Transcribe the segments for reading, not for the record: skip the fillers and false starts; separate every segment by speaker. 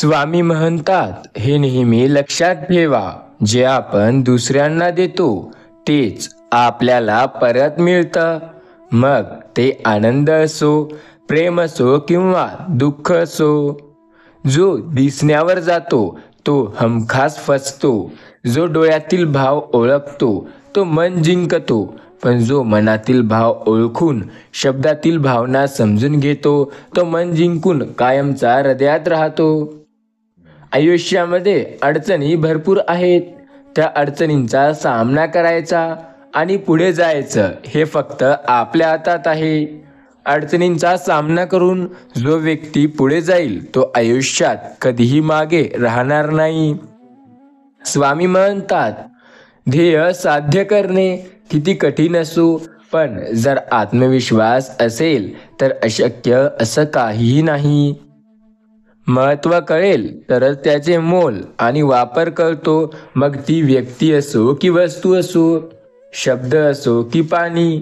Speaker 1: स्वामी म्हणतात, हे नेहमी लक्षात ठेवा, जे आपण दुसऱ्यांना देतो तेच आपल्याला परत मिळतं. मग ते आनंद असो, प्रेम असो किंवा दुःख असो. जो दिसण्यावर जातो तो हमखास फसतो. जो डोळ्यातील भाव ओळखतो तो मन जिंकतो. पण जो मनातील भाव ओळखून शब्दातील भावना समजून घेतो तो मन जिंकून कायमचा हृदयात राहतो. आयुष्यामध्ये अडचणी भरपूर आहेत. त्या अडचणींचा सामना करायचा आणि पुढे जायचं हे फक्त आपल्या हातात आहे. अडचणींचा सामना करून जो व्यक्ती पुढे जाईल तो आयुष्यात कधीही मागे राहणार नाही. स्वामी म्हणतात, ध्येय साध्य करणे किती कठीण असो, पण जर आत्मविश्वास असेल तर अशक्य असं काहीही नाही. महत्त्व कळेल तरच त्याचे मोल आणि वापर करतो. मग ती व्यक्ती असो की वस्तू असो, शब्द असो की पाणी.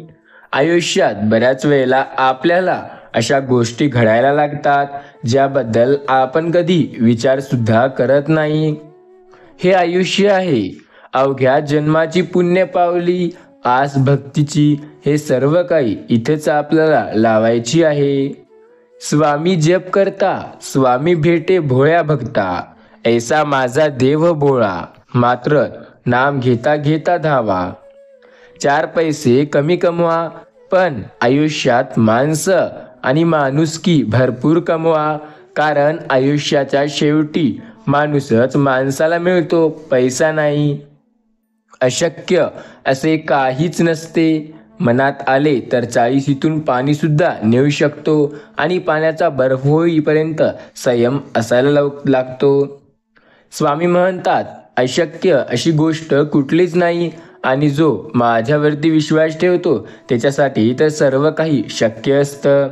Speaker 1: आयुष्यात बऱ्याच वेळेला आपल्याला अशा गोष्टी घडायला लागतात ज्याबद्दल आपण कधी विचारसुद्धा करत नाही. हे आयुष्य आहे. अवघ्या जन्माची पुण्य पावली, आस भक्तीची, हे सर्व काही इथेच आपल्याला लावायची आहे. स्वामी जप करता, स्वामी भेटे भोळ्या भक्ता. ऐसा माझा देव भोळा, मात्र नाम घेता घेता धावा. 4 पैसे कमी कमवा, पण आयुष्यात माणसं आणि माणुसकी भरपूर कमवा. कारण आयुष्याच्या शेवटी माणूसच माणसाला मिळतो, पैसा नाही. अशक्य असे काहीच नसते. मनात आले तर 40शीतून पाणी सुद्धा नेऊ शकतो आणि पाण्याचा बर्फ होईपर्यंत संयम असायला लागतो. स्वामी म्हणतात, अशक्य अशी गोष्ट कुठलीच नाही आणि जो माझ्यावरती विश्वास ठेवतो त्याच्यासाठी तर सर्व काही शक्य असतं.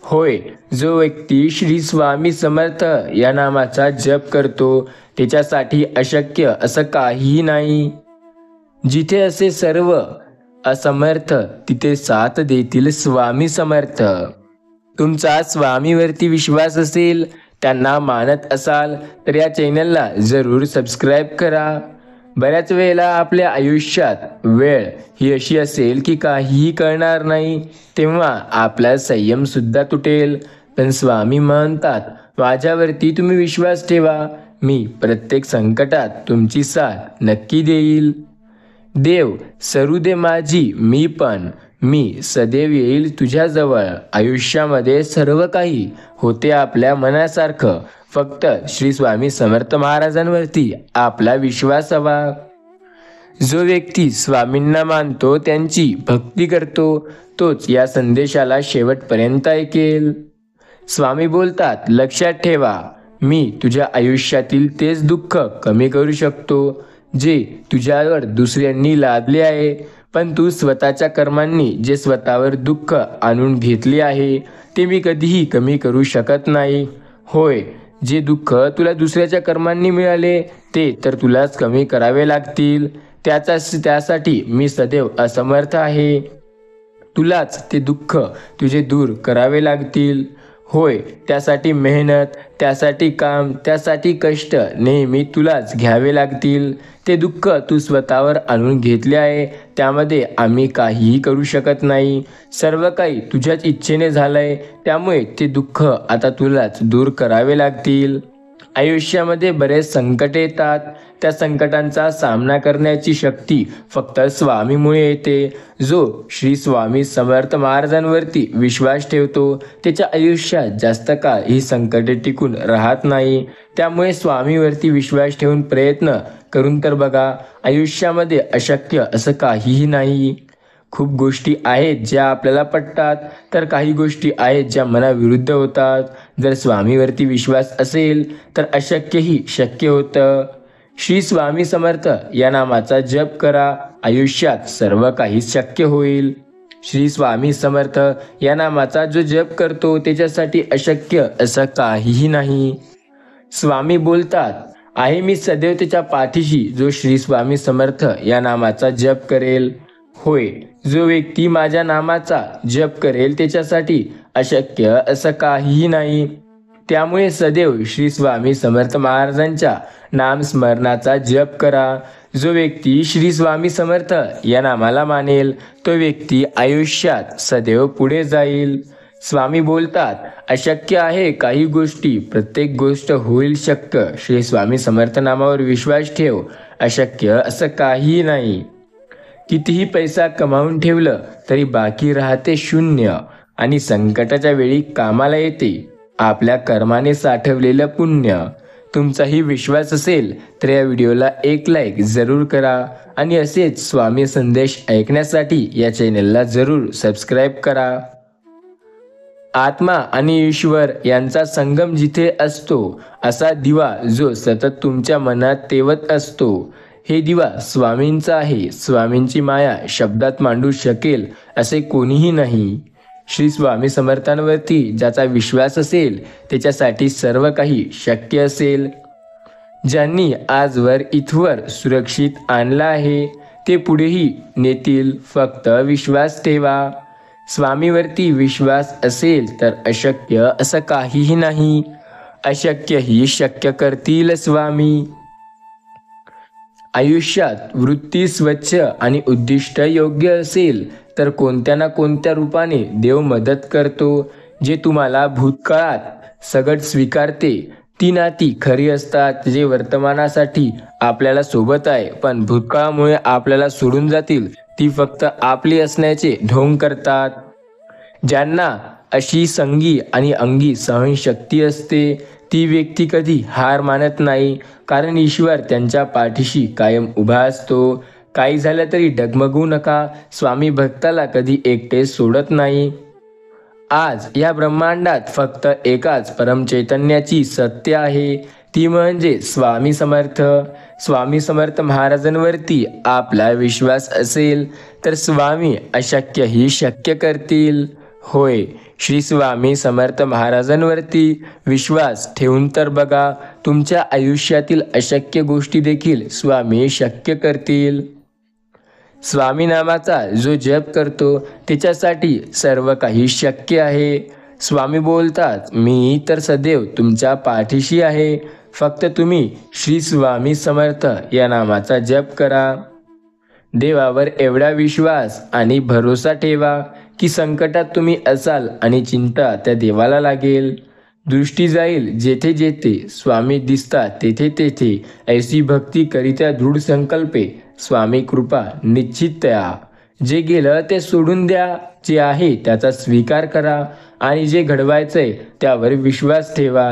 Speaker 1: होय, जो व्यक्ती श्री स्वामी समर्थ या नामाचा जप करतो त्याच्यासाठी अशक्य असं काहीही नाही. जिथे असे सर्व असमर्थ तिथे साथ देतील स्वामी समर्थ. तुमचा स्वामीवरती विश्वास असेल, त्यांना मानत असाल तर या चॅनलला जरूर सबस्क्राईब करा. बऱ्याच वेळेला आपल्या आयुष्यात वेळ ही अशी असेल की काहीही कळणार नाही, तेव्हा आपला संयमसुद्धा तुटेल. पण स्वामी म्हणतात, माझ्यावरती तुम्ही विश्वास ठेवा, मी प्रत्येक संकटात तुमची साथ नक्की देईल. देव सरू दे माझी मी पण, मी सदैव येईल तुझ्याजवळ. आयुष्यामध्ये सर्व काही होते आपल्या मनासारखं, फक्त श्री स्वामी समर्थ महाराजांवरती आपला विश्वास हवा. जो व्यक्ती स्वामींना मानतो, त्यांची भक्ती करतो, तोच या संदेशाला शेवटपर्यंत ऐकेल. स्वामी बोलतात, लक्षात ठेवा, मी तुझ्या आयुष्यातील तेच दुःख कमी करू शकतो जे तुझ्यावर दुसऱ्यांनी लादले आहे. पण तू स्वतःच्या कर्मांनी जे स्वतःवर दुःख आणून घेतले आहे ते मी कधीही कमी करू शकत नाही. होय, जे दुःख तुला दुसऱ्याच्या कर्मांनी मिळाले ते तर तुलाच कमी करावे लागतील. त्यासाठी मी सदैव असमर्थ आहे. तुलाच ते दुःख तुझे दूर करावे लागतील. होय, त्यासाठी मेहनत, त्यासाठी काम, त्यासाठी कष्ट नेहमी तुलाच घ्यावे लागतील. ते दुःख तू स्वतःवर आणून घेतले आहे, त्यामध्ये आम्ही काहीही करू शकत नाही. सर्व काही तुझ्याच इच्छेने झालंय, त्यामुळे ते दुःख आता तुलाच दूर करावे लागतील. आयुष्यामध्ये बरेच संकट येतात. त्या संकटांचा सामना करण्याची शक्ती फक्त स्वामीमुळे येते. जो श्री स्वामी समर्थ महाराजांवरती विश्वास ठेवतो त्याच्या आयुष्यात जास्त काळ ही संकटे टिकून राहत नाही. त्यामुळे स्वामीवरती विश्वास ठेवून प्रयत्न करून तर बघा. आयुष्यामध्ये अशक्य असं काहीही नाही. खूप गोष्टी आहेत ज्या आपल्याला पटतात, तर काही गोष्टी आहेत ज्या मनाविरुद्ध होतात. जर स्वामीवरती विश्वास असेल तर अशक्यही शक्य होतं. श्री स्वामी समर्थ या नामाचा जप करा, आयुष्यात सर्व काही शक्य होईल. श्री स्वामी समर्थ या नामाचा जो जप करतो त्याच्यासाठी अशक्य असं काहीही नाही. स्वामी बोलतात, आहे मी सदैव त्याच्या पाठीशी जो श्री स्वामी समर्थ या नामाचा जप करेल. होय, जो व्यक्ती माझ्या नामाचा जप करेल त्याच्यासाठी अशक्य असं काहीही नाही. त्यामुळे सदैव श्री स्वामी समर्थ महाराजांच्या नामस्मरणाचा जप करा. जो व्यक्ती श्री स्वामी समर्थ या नामाला मानेल तो व्यक्ती आयुष्यात सदैव पुढे जाईल. स्वामी बोलतात, अशक्य आहे काही गोष्टी, प्रत्येक गोष्ट होईल शक्य. श्री स्वामी समर्थ नामावर विश्वास ठेव, अशक्य असं काहीही नाही. कितीही पैसा कमावून ठेवलं तरी बाकी राहते शून्य आणि संकटाच्या वेळी कामाला येते आपल्या कर्माने साठवलेलं पुण्य. तुमचाही विश्वास असेल तर या व्हिडिओला एक लाईक जरूर करा आणि असेच स्वामी संदेश ऐकण्यासाठी या चॅनलला जरूर सबस्क्राईब करा. आत्मा आणि ईश्वर यांचा संगम जिथे असतो असा दिवा जो सतत तुमच्या मनात तेवत असतो, हे दिवा स्वामींचा आहे. स्वामींची माया शब्दात मांडू शकेल असे कोणीही नाही. श्री स्वामी समर्थांवरती ज्याचा विश्वास असेल त्याच्यासाठी सर्व काही शक्य असेल. ज्यांनी आजवर इथवर सुरक्षित आणला आहे ते पुढेही नेतील, फक्त विश्वास ठेवा. स्वामीवरती विश्वास असेल तर अशक्य असं काहीही नाही. अशक्यही शक्य करतील स्वामी. आयुष्यात वृत्ती स्वच्छ आणि उद्दिष्ट योग्य असेल तर कोणत्या ना कोणत्या रूपाने देव मदत करतो. जे तुम्हाला भूतकाळात सगळं स्वीकारते ती नाती खरी असतात. जे वर्तमानासाठी आपल्याला सोबत आहे पण भूतकाळामुळे आपल्याला सोडून जातील ती फक्त आपली असण्याचे ढोंग करतात. ज्यांना अशी संगी आणि अंगी सहनशक्ती असते ती व्यक्ती कधी हार मानत नाही, कारण ईश्वर त्यांच्या पाठीशी कायम उभा असतो. काही झालं तरी डगमगू नका, स्वामी भक्ताला कधी एकटे सोडत नाही. आज या ब्रह्मांडात फक्त एकाच परमचैतन्याची सत्य आहे, ती म्हणजे स्वामी समर्थ. स्वामी समर्थ महाराजांवरती आपला विश्वास असेल तर स्वामी अशक्यही शक्य करतील. होय, श्री स्वामी समर्थ महाराजांवरती विश्वास ठेवून तर बघा, तुमच्या आयुष्यातील अशक्य गोष्टी देखील स्वामी शक्य करतील. स्वामी नामाचा जो जप करतो त्याच्यासाठी सर्व काही शक्य आहे. स्वामी बोलतात, मी तर सदैव तुमच्या पाठीशी आहे, फक्त तुम्ही श्री स्वामी समर्थ या नामाचा जप करा. देवावर एवढा विश्वास आणि भरोसा ठेवा की संकटात तुम्ही असाल आणि चिंता त्या देवाला लागेल. दृष्टी जाईल जेथे जेथे स्वामी दिसतात तेथे तेथे ऐसी भक्ती करित्या दृढ संकल्पे स्वामी कृपा निश्चित त्या. जे गेलं ते सोडून द्या, जे आहे त्याचा स्वीकार करा आणि जे घडवायचंय त्यावर विश्वास ठेवा.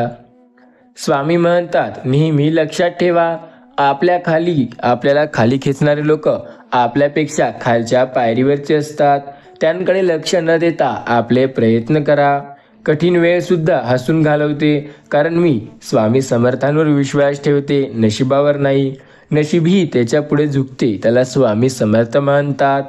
Speaker 1: स्वामी म्हणतात, नेहमी लक्षात ठेवा, आपल्याला खाली खेचणारे लोक आपल्यापेक्षा खालच्या पायरीवरचे असतात. त्यांकडे लक्ष न देता आपले प्रयत्न करा. कठीण वेळ सुद्धा हसून घालवते, कारण मी स्वामी समर्थांवर विश्वास ठेवते, नशिबावर नाही. नशीबही त्याच्या पुढे झुकते, त्याला स्वामी समर्थ म्हणतात.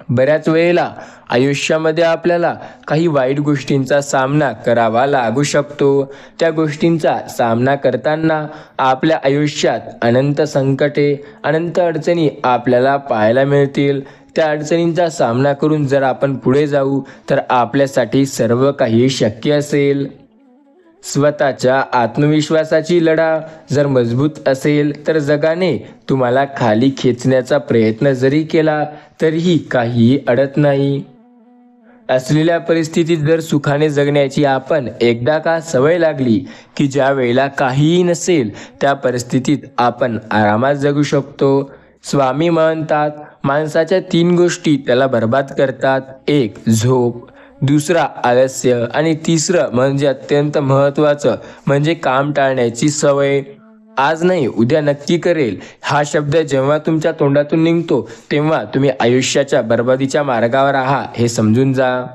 Speaker 1: बऱ्याच वेळेला आयुष्यामध्ये आपल्याला काही वाईट गोष्टींचा सामना करावा लागू शकतो. त्या गोष्टींचा सामना करताना आपल्या आयुष्यात अनंत संकटे, अनंत अडचणी आपल्याला पाहायला मिळतील. त्या अडचणींचा सामना करून जर आपण पुढे जाऊ तर आपल्यासाठी सर्व काही शक्य असेल. स्वतःच्या आत्मविश्वासाची लढा जर मजबूत असेल तर जगाने तुम्हाला खाली खेचण्याचा प्रयत्न जरी केला तरीही काहीही अडत नाही. असलेल्या परिस्थितीत जर सुखाने जगण्याची आपण एकदा का सवय लागली की ज्या वेळेला काहीही नसेल त्या परिस्थितीत आपण आरामात जगू शकतो. स्वामी म्हणतात, माणसाच्या 3 गोष्टी त्याला बर्बाद करतात. 1 झोप, दुसरा आलस्य आणि तिसरं म्हणजे अत्यंत महत्त्वाचं म्हणजे काम टाळण्याची सवय. आज नाही उद्या नक्की करेल हा शब्द जेव्हा तुमच्या तोंडातून निघतो तेव्हा तुम्ही आयुष्याच्या बर्बादीच्या मार्गावर आहात हे समजून जा.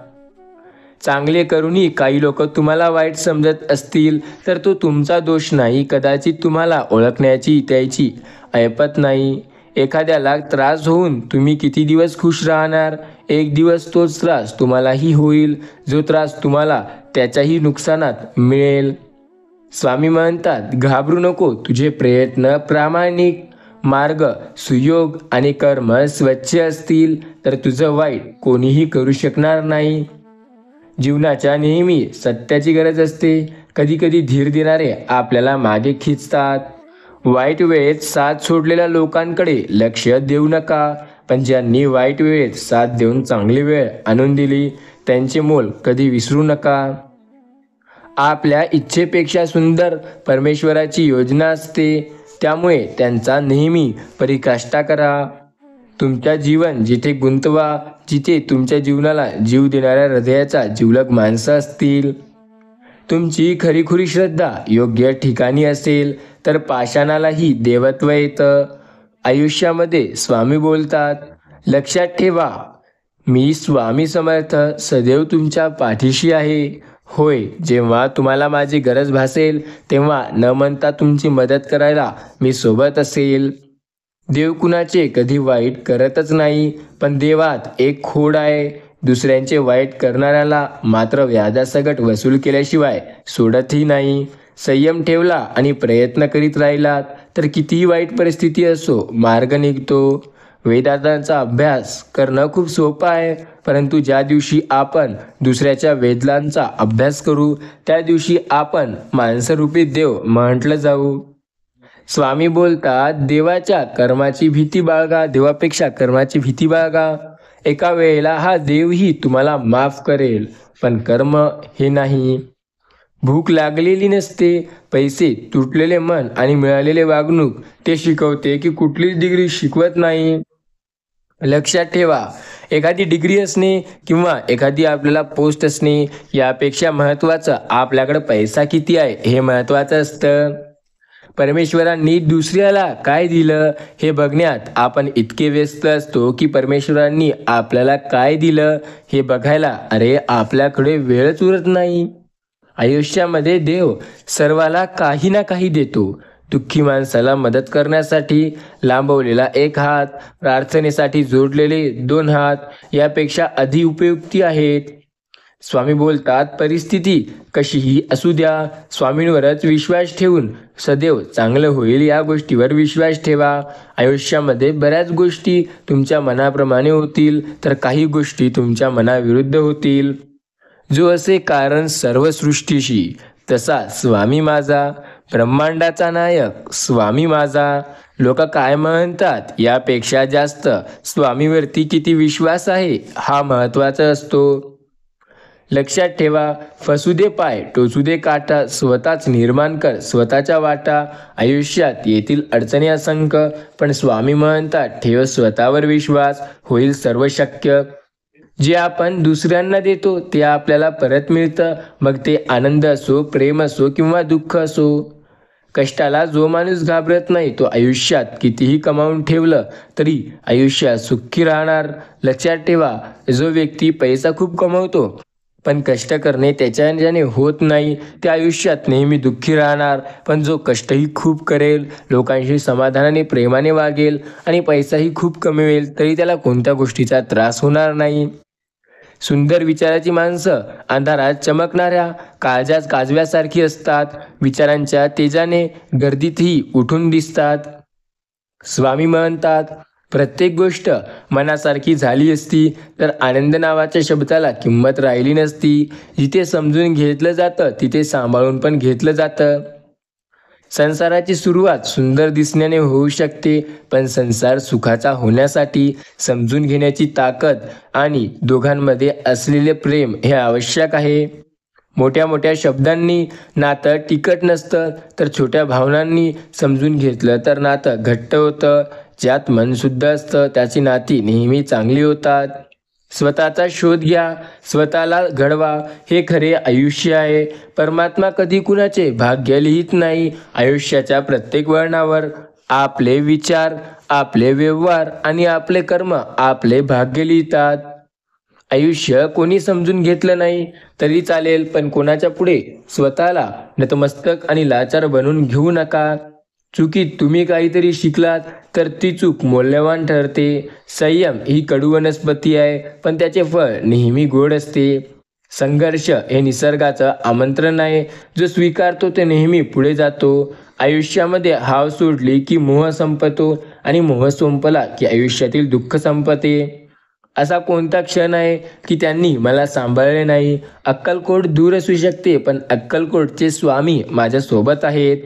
Speaker 1: चांगले करूनही काही लोक तुम्हाला वाईट समजत असतील तर तो तुमचा दोष नाही, कदाचित तुम्हाला ओळखण्याची त्याची ऐपत नाही. एखाद्याला त्रास होऊन तुम्ही किती दिवस खुश राहणार? एक दिवस तोच त्रास तुम्हालाही होईल, जो त्रास तुम्हाला त्याच्याही नुकसानात मिळेल. स्वामी म्हणतात, घाबरू नको, तुझे प्रयत्न प्रामाणिक, मार्ग सुयोग आणि कर्म स्वच्छ असतील तर तुझं वाईट कोणीही करू शकणार नाही. जीवनाच्या नेहमी सत्याची गरज असते, कधीकधी धीर देणारे आपल्याला मागे खिचतात. वाईट वेळेत साथ सोडलेल्या लोकांकडे लक्ष देऊ नका, पण ज्यांनी वाईट वेळेत साथ देऊन चांगली वेळ आणून दिली त्यांचे मोल कधी विसरू नका. आपल्या इच्छेपेक्षा सुंदर परमेश्वराची योजना असते, त्यामुळे त्यांचा नेहमी पराकाष्ठा करा. तुमच्या जीवन जिथे गुंतवा, जिथे तुमच्या जीवनाला जीव देणाऱ्या हृदयाचा जिवलग माणसं असतील. तुमची खरीखुरी श्रद्धा योग्य ठिकाणी असेल तर पाषाणालाही देवत्व येतं. आयुष्यामध्ये स्वामी बोलतात, लक्षात ठेवा, मी स्वामी समर्थ सदैव तुमच्या पाठीशी आहे. होय, जेव्हा तुम्हाला माझी गरज भासेल तेव्हा न म्हणता तुमची मदत करायला मी सोबत असेल. देव कुणाचे कधी वाईट करतच नाही, पण देवात एक खोड आहे, दुसऱ्यांचे वाईट करणाऱ्याला मात्र व्याजासकट वसूल केल्याशिवाय सोडतही नाही. संयम ठेवला आणि प्रयत्न करीत राहिलात तर कितीही वाईट परिस्थिती असो मार्ग निघतो. वेदांतांचा अभ्यास करणं खूप सोपं आहे, परंतु ज्या दिवशी आपण दुसऱ्याच्या वेदांचा अभ्यास करू त्या दिवशी आपण माणसरूपी देव म्हटलं जाऊ. स्वामी बोलतात, देवाच्या कर्माची भीती बाळगा, देवापेक्षा कर्माची भीती बाळगा. एका वेळेला हा देवही तुम्हाला माफ करेल, पण कर्म हे नाही. भूक लागलेली नसते, पैसे, तुटलेले मन आणि मिळालेले वागणूक ते शिकवते की कुठलीच डिग्री शिकवत नाही. लक्षात ठेवा, एखादी डिग्री असणे किंवा एखादी आपल्याला पोस्ट असणे यापेक्षा महत्त्वाचं आपल्याकडे पैसा किती आहे हे महत्त्वाचं असतं. परमेश्वरांनी दुसऱ्याला काय दिलं हे बघण्यात आपण इतके व्यस्त असतो की परमेश्वरांनी आपल्याला काय दिलं हे बघायला आपल्याकडे वेळच उरत नाही. आयुष्यामध्ये देव सर्वाला काही ना काही देतो. दुःखी माणसाला मदत करण्यासाठी लांबवलेला एक हात, प्रार्थनेसाठी जोडलेले 2 हात यापेक्षा अधिक उपयुक्ती आहेत. स्वामी बोलतात, परिस्थिती कशीही असू द्या, स्वामींवरच विश्वास ठेवून सदैव चांगलं होईल या गोष्टीवर विश्वास ठेवा. आयुष्यामध्ये बऱ्याच गोष्टी तुमच्या मनाप्रमाणे होतील तर काही गोष्टी तुमच्या मनाविरुद्ध होतील. जो असे कारण सर्व सृष्टीशी, तसा स्वामी माझा, ब्रह्मांडाचा नायक स्वामी माझा. लोक काय म्हणतात यापेक्षा जास्त स्वामीवरती किती विश्वास आहे हा महत्त्वाचा असतो. लक्षात ठेवा, फसू दे पाय, टोचू दे काटा, स्वतःच निर्माण कर स्वतःच्या वाटा. आयुष्यात येतील अडचणी असंख्य, पण स्वामी म्हणतात, ठेव स्वतःवर विश्वास, होईल सर्व शक्य. जे आपण दुसऱ्यांना देतो ते आपल्याला परत मिळतं, मग ते आनंद असो, प्रेम असो किंवा दुःख असो. कष्टाला जो माणूस घाबरत नाही तो आयुष्यात कितीही कमावून ठेवलं तरी आयुष्यात सुखी राहणार. लक्षात ठेवा, जो व्यक्ती पैसा खूप कमवतो पण कष्ट करणे त्याच्याने होत नाही त्या आयुष्यात नेहमी दुःखी राहणार. पण जो कष्टही खूप करेल, लोकांशी समाधानाने प्रेमाने वागेल आणि पैसाही खूप कमवेल तरी त्याला कोणत्या गोष्टीचा त्रास होणार नाही. सुंदर विचाराची माणसं अंधारात चमकणाऱ्या काजव्यासारखी असतात. विचारांच्या तेजाने गर्दीतही उठून दिसतात. स्वामी म्हणतात, प्रत्येक गोष्ट मनासारखी झाली असती तर आनंद नावाच्या शब्दाला किंमत राहिली नसती. जिथे समजून घेतलं जातं तिथे सांभाळून पण घेतलं जातं. संसाराची सुरुवात सुंदर दिसण्याने होऊ शकते, पण संसार सुखाचा होण्यासाठी समजून घेण्याची ताकद आणि दोघांमध्ये असलेले प्रेम हे आवश्यक आहे. मोठ्या मोठ्या शब्दांनी नातं टिकत नसतं, तर छोट्या भावनांनी समजून घेतलं तर नातं घट्ट होतं. ज्यात मन शुद्ध असतं त्याची नाती नेहमी चांगली होतात. स्वतःचा शोध घ्या, स्वतःला घडवा, हे खरे आयुष्य आहे. परमात्मा कधी कुणाचे भाग्य लिहित नाही. आयुष्याच्या प्रत्येक वळणावर आपले विचार, आपले व्यवहार आणि आपले कर्म आपले भाग्य लिहितात. आयुष्य कोणी समजून घेतलं नाही तरी चालेल, पण कोणाच्या पुढे स्वतःला नतमस्तक आणि लाचार बनवून घेऊ नका. चुकीत तुम्ही काहीतरी शिकलात तर ती चूक मौल्यवान ठरते. संयम ही कडू वनस्पती आहे, पण त्याचे फळ नेहमी गोड असते. संघर्ष हे निसर्गाचं आमंत्रण आहे, जो स्वीकारतो ते नेहमी पुढे जातो. आयुष्यामध्ये हाव सोडली की मोह संपतो आणि मोह संपला की आयुष्यातील दुःख संपते. असा कोणता क्षण आहे की त्यांनी मला सांभाळले नाही? अक्कलकोट दूर असू शकते, पण अक्कलकोटचे स्वामी माझ्यासोबत आहेत.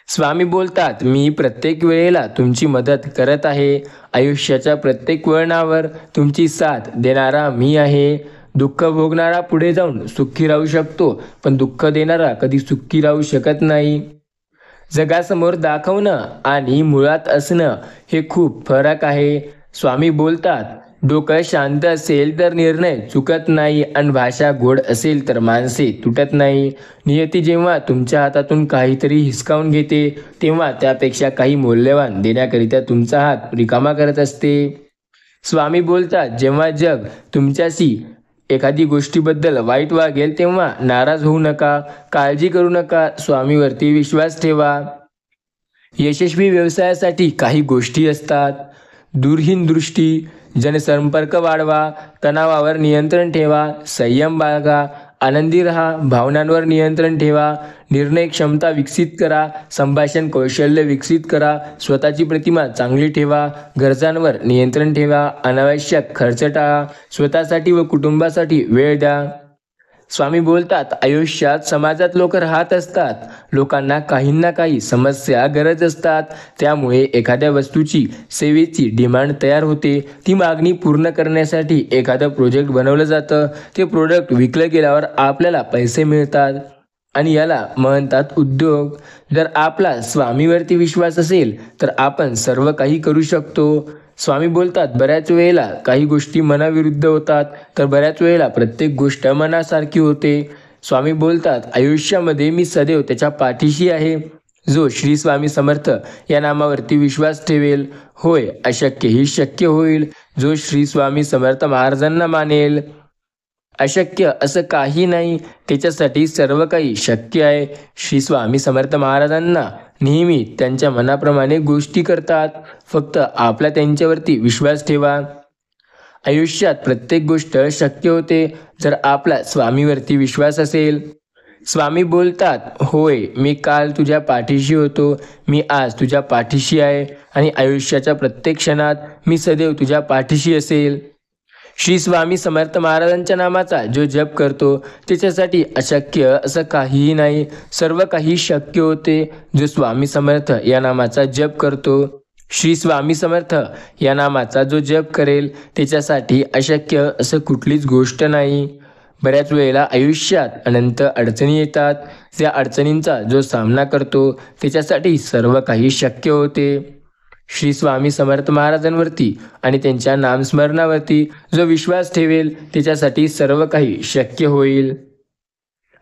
Speaker 1: स्वामी बोलतात, मी प्रत्येक वेळेला तुमची मदत करत आहे. आयुष्याच्या प्रत्येक वळणावर तुमची साथ देणारा मी आहे. दुःख भोगणारा पुढे जाऊन सुखी राहू शकतो, पण दुःख देणारा कधी सुखी राहू शकत नाही. जगासमोर दाखवणं आणि मुळात असणं हे खूप फरक आहे. स्वामी बोलतात, डोकं शांत असेल तर निर्णय चुकत नाही आणि भाषा गोड असेल तर माणसे तुटत नाही. नियती जेव्हा तुमच्या हातातून काहीतरी हिसकावून घेते, तेव्हा त्यापेक्षा काही मौल्यवान देण्याकरिता तुमचा हात रिकामा करत असते. स्वामी बोलतात, जेव्हा जग तुमच्याशी एखादी गोष्टीबद्दल वाईट वागेल तेव्हा नाराज होऊ नका, काळजी करू नका, स्वामीवरती विश्वास ठेवा. यशस्वी व्यवसायासाठी काही गोष्टी असतात. दूरहीन दृष्टी, जनसंपर्क वाढवा, तणावावर नियंत्रण ठेवा, संयम बाळगा, आनंदी राहा, भावनांवर नियंत्रण ठेवा, निर्णय क्षमता विकसित करा, संभाषण कौशल्य विकसित करा, स्वतःची प्रतिमा चांगली ठेवा, गरजांवर नियंत्रण ठेवा, अनावश्यक खर्च टाळा, स्वतःसाठी व कुटुंबासाठी वेळ द्या. स्वामी बोलतात, आयुष्यात समाजात लोक राहत असतात. लोकांना काही ना काही समस्या, गरज असतात. त्यामुळे एखाद्या वस्तूची, सेवेची डिमांड तयार होते. ती मागणी पूर्ण करण्यासाठी एखादं प्रोजेक्ट बनवलं जातं. ते प्रोडक्ट विकलं गेल्यावर आपल्याला पैसे मिळतात आणि याला म्हणतात उद्योग. जर आपला स्वामीवरती विश्वास असेल तर आपण सर्व काही करू शकतो. स्वामी बोलतात, बऱ्याच वेळेला काही गोष्टी मनाविरुद्ध होतात, तर बऱ्याच वेळेला प्रत्येक गोष्ट मनासारखी होते. स्वामी बोलतात, आयुष्यामध्ये मी सदैव त्याच्या पाठीशी आहे जो श्री स्वामी समर्थ या नामावरती विश्वास ठेवेल. होय, अशक्य ही शक्य होईल जो श्री स्वामी समर्थ महाराजांना मानेल. अशक्य असं काही नाही, त्याच्यासाठी सर्व काही शक्य आहे. श्री स्वामी समर्थ महाराजांना नेहमी त्यांच्या मनाप्रमाणे गोष्टी करतात. फक्त आपला त्यांच्यावरती विश्वास ठेवा. आयुष्यात प्रत्येक गोष्ट शक्य होते जर आपला स्वामीवरती विश्वास असेल. स्वामी बोलतात, होय, मी काल तुझ्या पाठीशी होतो, मी आज तुझ्या पाठीशी आहे आणि आयुष्याच्या प्रत्येक क्षणात मी सदैव तुझ्या पाठीशी असेल. श्री स्वामी समर्थ महाराजांच्या नामाचा जो जप करतो त्याच्यासाठी अशक्य असं काहीही नाही, सर्व काही शक्य होते. जो स्वामी समर्थ या नामाचा जप करतो, श्री स्वामी समर्थ या नामाचा जो जप करेल त्याच्यासाठी अशक्य असं कुठलीच गोष्ट नाही. बऱ्याच वेळेला आयुष्यात अनंत अडचणी येतात. त्या अडचणींचा जो सामना करतो त्याच्यासाठी सर्व काही शक्य होते. श्री स्वामी समर्थ महाराजांवरती आणि त्यांच्या नामस्मरणावरती जो विश्वास ठेवेल त्याच्यासाठी सर्व काही शक्य होईल.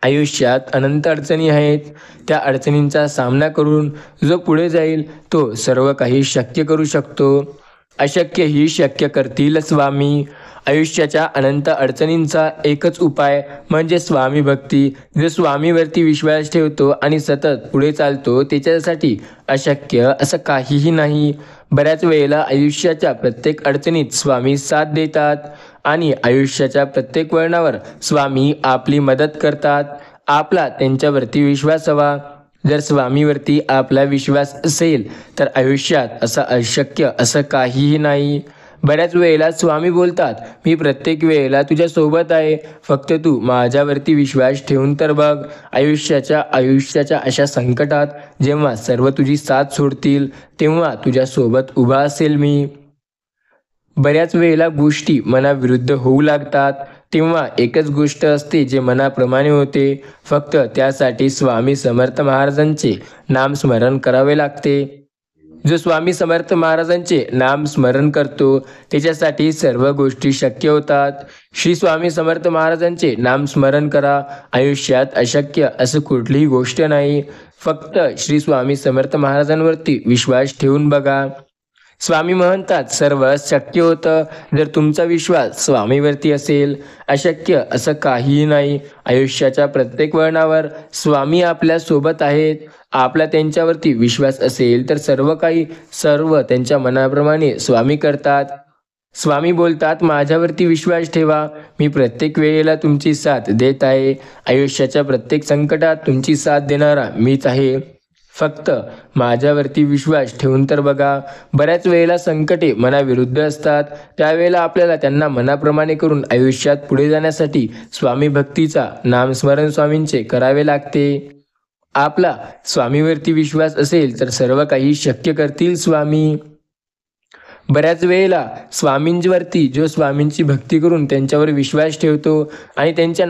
Speaker 1: आयुष्यात अनंत अडचणी आहेत. त्या अडचणींचा सामना करून जो पुढे जाईल तो सर्व काही शक्य करू शकतो. अशक्य ही शक्य करतील स्वामी. आयुष्याच्या अनंत अडचणींचा एकच उपाय म्हणजे स्वामी भक्ती. जो स्वामीवरती विश्वास ठेवतो आणि सतत पुढे चालतो त्याच्यासाठी अशक्य असं काहीही नाही. बऱ्याच वेळेला आयुष्याच्या प्रत्येक अडचणीत स्वामी साथ देतात आणि आयुष्याच्या प्रत्येक वळणावर स्वामी आपली मदत करतात. आपला त्यांच्यावरती विश्वास हवा. जर स्वामीवरती आपला विश्वास असेल तर आयुष्यात असं अशक्य असं काहीही नाही. बऱ्याच वेळेला स्वामी बोलतात, मी प्रत्येक वेळेला तुझ्या सोबत आहे, फक्त तू माझ्यावरती विश्वास ठेवून तर बघ. आयुष्याच्या अशा संकटात जेव्हा सर्व तुझी साथ सोडतील तेव्हा तुझ्यासोबत उभा असेल मी. बऱ्याच वेळेला गोष्टी मनाविरुद्ध होऊ लागतात, तेव्हा एकच गोष्ट असते जे मनाप्रमाणे होते. फक्त त्यासाठी स्वामी समर्थ महाराजांचे नामस्मरण करावे लागते. जो स्वामी समर्थ महाराजांचे नाम स्मरण करतो त्याच्यासाठी सर्व गोष्टी शक्य होतात. श्री स्वामी समर्थ महाराजांचे नाम स्मरण करा. आयुष्यात अशक्य असं कुठलीही गोष्ट नाही. फक्त श्री स्वामी समर्थ महाराजांवरती विश्वास ठेवून बघा. स्वामी म्हणतात, सर्व शक्य होतं जर तुमचा विश्वास स्वामीवरती असेल. अशक्य असं काहीही नाही. आयुष्याच्या प्रत्येक वळणावर स्वामी आपल्या सोबत आहेत. आपला त्यांच्यावरती विश्वास असेल तर सर्व त्यांच्या मनाप्रमाणे स्वामी करतात. स्वामी बोलतात, माझ्यावरती विश्वास ठेवा, मी प्रत्येक वेळेला तुमची साथ देत आहे. आयुष्याच्या प्रत्येक संकटात तुमची साथ देणारा मीच आहे. फक्त माझ्यावरती विश्वास ठेवून तर बघा. बऱ्याच वेळेला संकटे मनाविरुद्ध असतात, त्यावेळेला आपल्याला त्यांना मनाप्रमाणे करून आयुष्यात पुढे जाण्यासाठी स्वामी भक्तीचा नामस्मरण स्वामींचे करावे लागते. आपला स्वामीवरती विश्वास असेल तर सर्व काही शक्य करतील स्वामी. बऱ्याच वेळेला स्वामींवरती जो स्वामींची भक्ती करून त्यांच्यावर विश्वास ठेवतो आणि त्यांच्या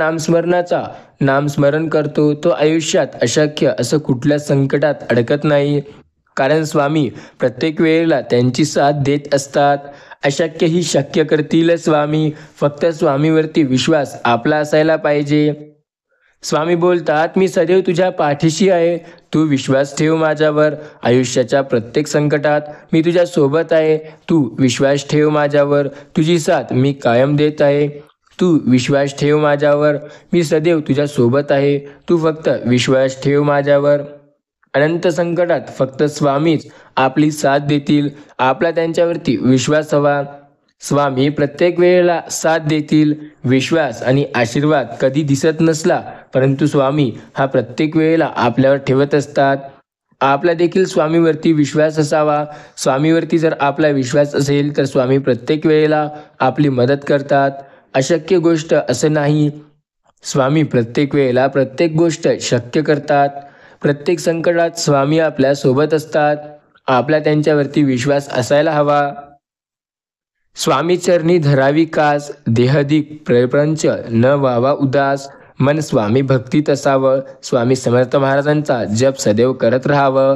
Speaker 1: नामस्मरण करतो, तो आयुष्यात अशक्य असं कुठल्या संकटात अडकत नाही. कारण स्वामी प्रत्येक वेळेला त्यांची साथ देत असतात. अशक्य ही शक्य करतील स्वामी. फक्त स्वामीवरती विश्वास आपला असायला पाहिजे. स्वामी बोलतात, मी सदैव तुझ्या पाठीशी आहे, तू विश्वास ठेव माझ्यावर. आयुष्याच्या प्रत्येक संकटात मी तुझ्या सोबत आहे, तू विश्वास ठेव माझ्यावर. तुझी साथ मी कायम देत आहे, तू विश्वास ठेव माझ्यावर. मी सदैव तुझ्या सोबत आहे, तू फक्त विश्वास ठेव माझ्यावर. अनंत संकटात फक्त स्वामीच आपली साथ देतील. आपला त्यांच्यावरती विश्वास हवा. स्वामी प्रत्येक वेळेला साथ देतील. विश्वास आणि आशीर्वाद कधी दिसत नसला, परंतु स्वामी हा प्रत्येक वेळेला आपल्यावर ठेवत असतात. आपला देखील स्वामीवरती विश्वास असावा. स्वामीवरती जर आपला विश्वास असेल तर स्वामी प्रत्येक वेळेला आपली मदत करतात. अशक्य गोष्ट असं नाही. स्वामी प्रत्येक वेळेला प्रत्येक गोष्ट शक्य करतात. प्रत्येक संकटात स्वामी आपल्या सोबत असतात. आपला त्यांच्यावरती विश्वास असायला हवा. स्वामी चरणी धरावी कास, देहदिक प्रपंच न व्हावा उदास. मन स्वामी भक्तीत असावं. स्वामी समर्थ महाराजांचा जप सदैव करत राहावं.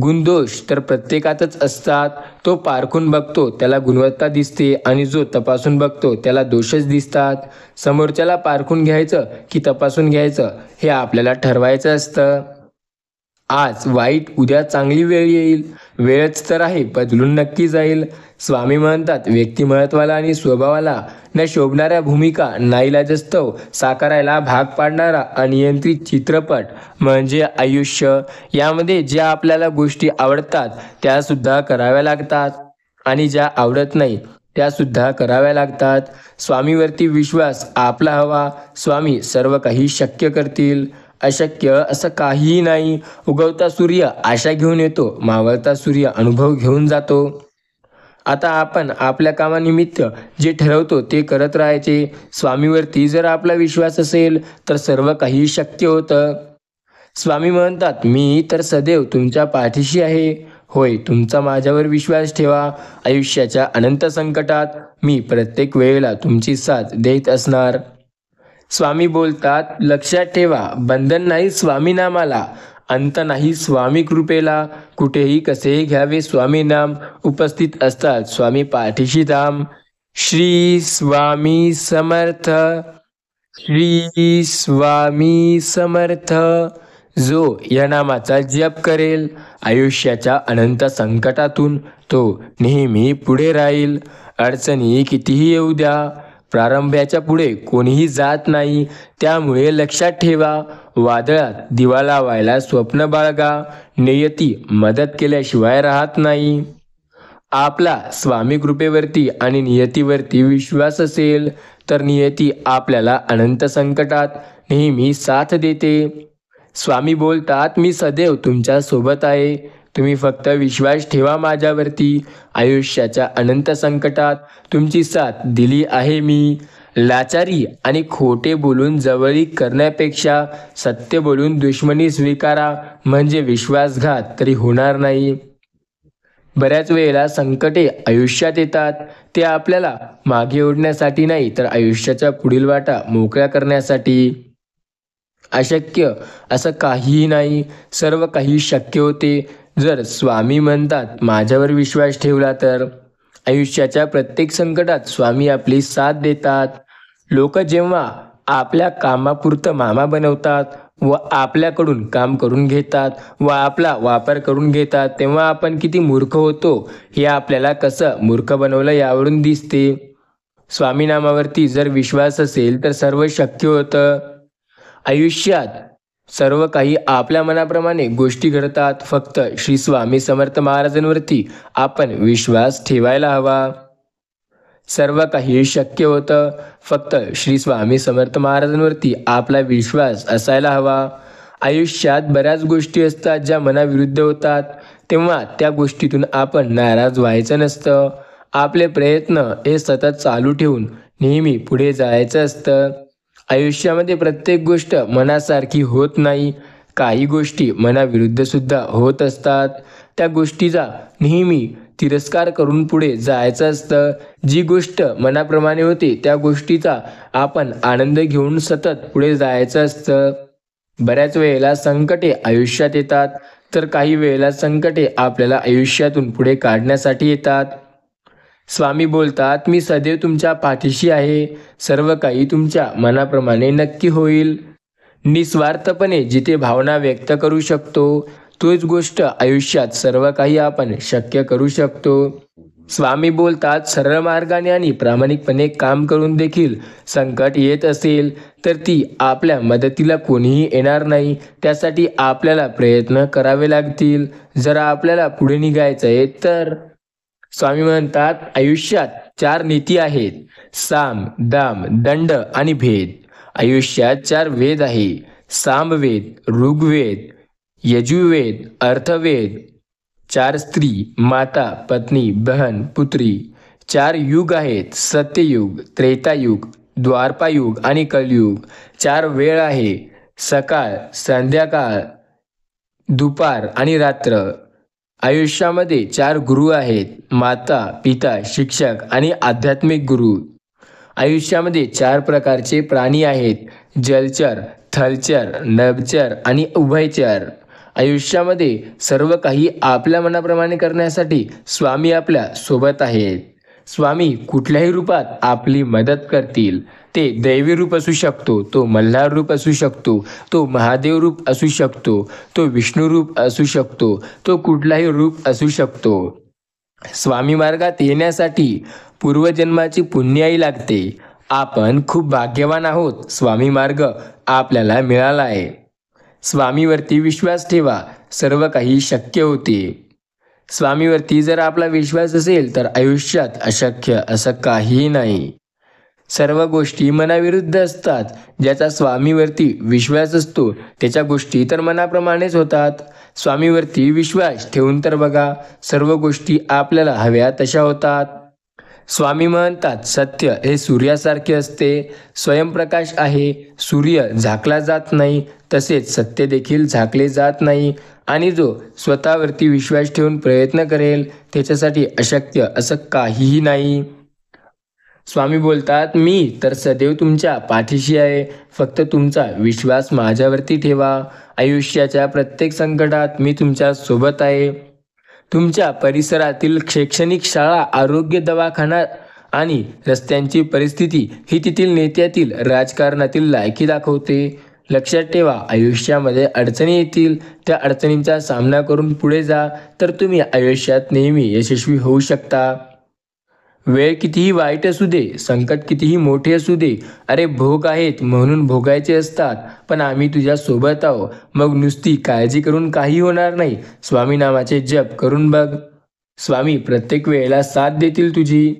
Speaker 1: गुणदोष तर प्रत्येकातच असतात. तो पारखून बघतो त्याला गुणवत्ता दिसते आणि जो तपासून बघतो त्याला दोषच दिसतात. समोरच्याला पारखून घ्यायचं की तपासून घ्यायचं हे आपल्याला ठरवायचं असतं. आज वाईट, उद्या चांगली वेळ येईल. वेळच तर आहे, बदलून नक्की जाईल. स्वामी म्हणतात, व्यक्तिमत्वाला आणि स्वभावाला न शोभणाऱ्या भूमिका नाईलाजास्तव साकारायला भाग पाडणारा अनियंत्रित चित्रपट म्हणजे आयुष्य. यामध्ये ज्या आपल्याला गोष्टी आवडतात त्यासुद्धा कराव्या लागतात आणि ज्या आवडत नाही त्यासुद्धा कराव्या लागतात. स्वामीवरती विश्वास आपला हवा. स्वामी सर्व काही शक्य करतील. अशक्य असं काहीही नाही. उगवता सूर्य आशा घेऊन येतो, मावळता सूर्य अनुभव घेऊन जातो. आता आपण आपल्या कामानिमित्त जे ठरवतो ते करत राहायचे. स्वामीवरती जर आपला विश्वास असेल तर सर्व काही शक्य होतं. स्वामी म्हणतात, मी तर सदैव तुमच्या पाठीशी आहे. होय, तुमचा माझ्यावर विश्वास ठेवा. आयुष्याच्या अनंत संकटात मी प्रत्येक वेळेला तुमची साथ देत असणार. स्वामी बोलतात, लक्षात ठेवा, बंधन नाही स्वामी नामाला, अंत नाही स्वामी कृपेला. कुठेही कसेही घ्यावे स्वामी नाम, उपस्थित असतात स्वामी पाठीशी धाम. श्री स्वामी समर्थ. श्री स्वामी समर्थ. जो या नामाचा जप करेल, आयुष्याच्या अनंत संकटातून तो नेहमी पुढे राहील. अडचणी कितीही येऊ द्या, प्रारंभाच्या पुढे कोणीही जात नाही. त्यामुळे लक्षात ठेवा, वादळात दिवा लावायला स्वप्न बाळगा. नियती मदत केल्याशिवाय राहत नाही. आपला स्वामी कृपेवरती आणि नियतीवरती विश्वास असेल तर नियती आपल्याला अनंत संकटात नेहमी साथ देते. स्वामी बोलतात, मी सदैव तुमच्या सोबत आहे. तुम्ही फक्त विश्वास ठेवा माझ्यावरती. आयुष्याच्या अनंत संकटात तुमची साथ दिली आहे मी. लाचारी आणि खोटे बोलून जवळीक करण्यापेक्षा सत्य बोलून दुश्मनी स्वीकारा, म्हणजे विश्वासघात तरी होणार नाही. बऱ्याच वेळेला संकटे आयुष्यात येतात, ते आपल्याला मागे ओढण्यासाठी नाही तर आयुष्याच्या पुढील वाटा मोकळ्या करण्यासाठी. अशक्य असं काहीही नाही. सर्व काही शक्य होते जर स्वामी म्हणतात माझ्यावर विश्वास ठेवला तर. आयुष्याच्या प्रत्येक संकटात स्वामी आपली साथ देतात. लोक जेव्हा आपल्या कामापुरतं मामा बनवतात व आपल्याकडून काम करून घेतात व आपला वापर करून घेतात, तेव्हा आपण किती मूर्ख होतो हे आपल्याला कसं मूर्ख बनवलं यावरून दिसते. स्वामी नामावरती जर विश्वास असेल तर सर्व शक्य होतं. आयुष्यात सर्व काही आपल्या मनाप्रमाणे गोष्टी घडतात. फक्त श्री स्वामी समर्थ महाराजांवरती आपण विश्वास ठेवायला हवा. सर्व काही शक्य होतं. फक्त श्री स्वामी समर्थ महाराजांवरती आपला विश्वास असायला हवा. आयुष्यात बऱ्याच गोष्टी असतात ज्या मनाविरुद्ध होतात, तेव्हा त्या गोष्टीतून आपण नाराज व्हायचं नसतं. आपले प्रयत्न हे सतत चालू ठेवून नेहमी पुढे जायचं असतं. आयुष्यामध्ये प्रत्येक गोष्ट मनासारखी होत नाही. काही गोष्टी मनाविरुद्ध सुद्धा होत असतात. त्या गोष्टीचा नेहमी तिरस्कार करून पुढे जायचं असतं. जी गोष्ट मनाप्रमाणे होते त्या गोष्टीचा आपण आनंद घेऊन सतत पुढे जायचं असतं. बऱ्याच वेळेला संकटे आयुष्यात येतात, तर काही वेळेला संकटे आपल्याला आयुष्यातून पुढे काढण्यासाठी येतात. स्वामी बोलतात, मी सदैव तुमच्या पाठीशी आहे. सर्व काही तुमच्या मनाप्रमाणे नक्की होईल. निस्वार्थपणे जिथे भावना व्यक्त करू शकतो, तोच गोष्ट आयुष्यात सर्व काही आपण शक्य करू शकतो. स्वामी बोलतात, सरळ मार्गाने आणि प्रामाणिकपणे काम करून देखील संकट येत असेल तर ती आपल्या मदतीला कोणीही येणार नाही. त्यासाठी आपल्याला प्रयत्न करावे लागतील. जर आपल्याला पुढे निघायचं आहे तर स्वामी म्हणतात, आयुष्यात 4 नीती आहेत: साम, दाम, दंड आणि भेद. आयुष्यात 4 वेद आहे: सामवेद, ऋग्वेद, यजुर्वेद, अर्थवेद. 4 स्त्री, माता, पत्नी, बहन, पुत्री. 4 युग आहेत: सत्ययुग, त्रेतायुग, द्वापारयुग आणि कलयुग. 4 वेळ आहे: सकाळ, संध्याकाळ, दुपार आणि रात्र. आयुष्यामध्ये 4 गुरु आहेत: माता, पिता, शिक्षक आणि आध्यात्मिक गुरु. आयुष्यामध्ये 4 प्रकारचे प्राणी आहेत: जलचर, थलचर, नभचर आणि उभयचर. आयुष्यामध्ये सर्व काही आपल्या मनाप्रमाणे करण्यासाठी स्वामी आपल्या सोबत आहेत. स्वामी कुठल्याही रूपात आपली मदत करतील. ते दैवी रूप असू शकतो, तो मल्हार रूप असू शकतो, तो महादेव रूप असू शकतो, तो विष्णू रूप असू शकतो, तो कुठलाही रूप असू शकतो. स्वामी मार्गात येण्यासाठी पूर्वजन्माची पुण्याई लागते. आपण खूप भाग्यवान आहोत. स्वामी मार्ग आपल्याला मिळाला आहे. स्वामीवरती विश्वास ठेवा, सर्व काही शक्य होते. स्वामीवरती जर आपला विश्वास असेल तर आयुष्यात अशक्य असं काहीही नाही. सर्व गोष्टी मनाविरुद्ध असतात. ज्याचा स्वामीवरती विश्वास असतो त्याच्या गोष्टी तर मनाप्रमाणेच होतात. स्वामीवरती विश्वास ठेवून तर बघा, सर्व गोष्टी आपल्याला हव्या तशा होतात. स्वामी म्हणतात, सत्य हे सूर्यासारखे असते. स्वयंप्रकाश आहे. सूर्य झाकला जात नाही, तसेच सत्य देखील झाकले जात नाही. आणि जो स्वतःवरती विश्वास ठेवून प्रयत्न करेल त्याच्यासाठी अशक्य असं काहीही नाही. स्वामी बोलतात, मी तर सदैव तुमच्या पाठीशी आहे. फक्त तुमचा विश्वास माझ्यावरती ठेवा. आयुष्याच्या प्रत्येक संकटात मी तुमच्या सोबत आहे. तुमच्या परिसरातील शैक्षणिक शाळा, आरोग्य दवाखाना आणि रस्त्यांची परिस्थिती ही तेथील नेत्यातील राजकारणातील लायकी दाखवते. लक्षात ठेवा, आयुष्यामध्ये अडचणी येतील. त्या अडचणींचा सामना करून पुढे जा, तर तुम्ही आयुष्यात नेहमी यशस्वी होऊ शकता. वेळ कितीही वाईट असू दे, संकट कितीही मोठे असू दे, अरे भोग आहेत म्हणून भोगायचे असतात. पण आम्ही तुझ्या सोबत आहो. मग नुसती काळजी करून काही होणार नाही. स्वामी नामाचे जप करून बघ. स्वामी प्रत्येक वेळेला साथ देतील तुझी.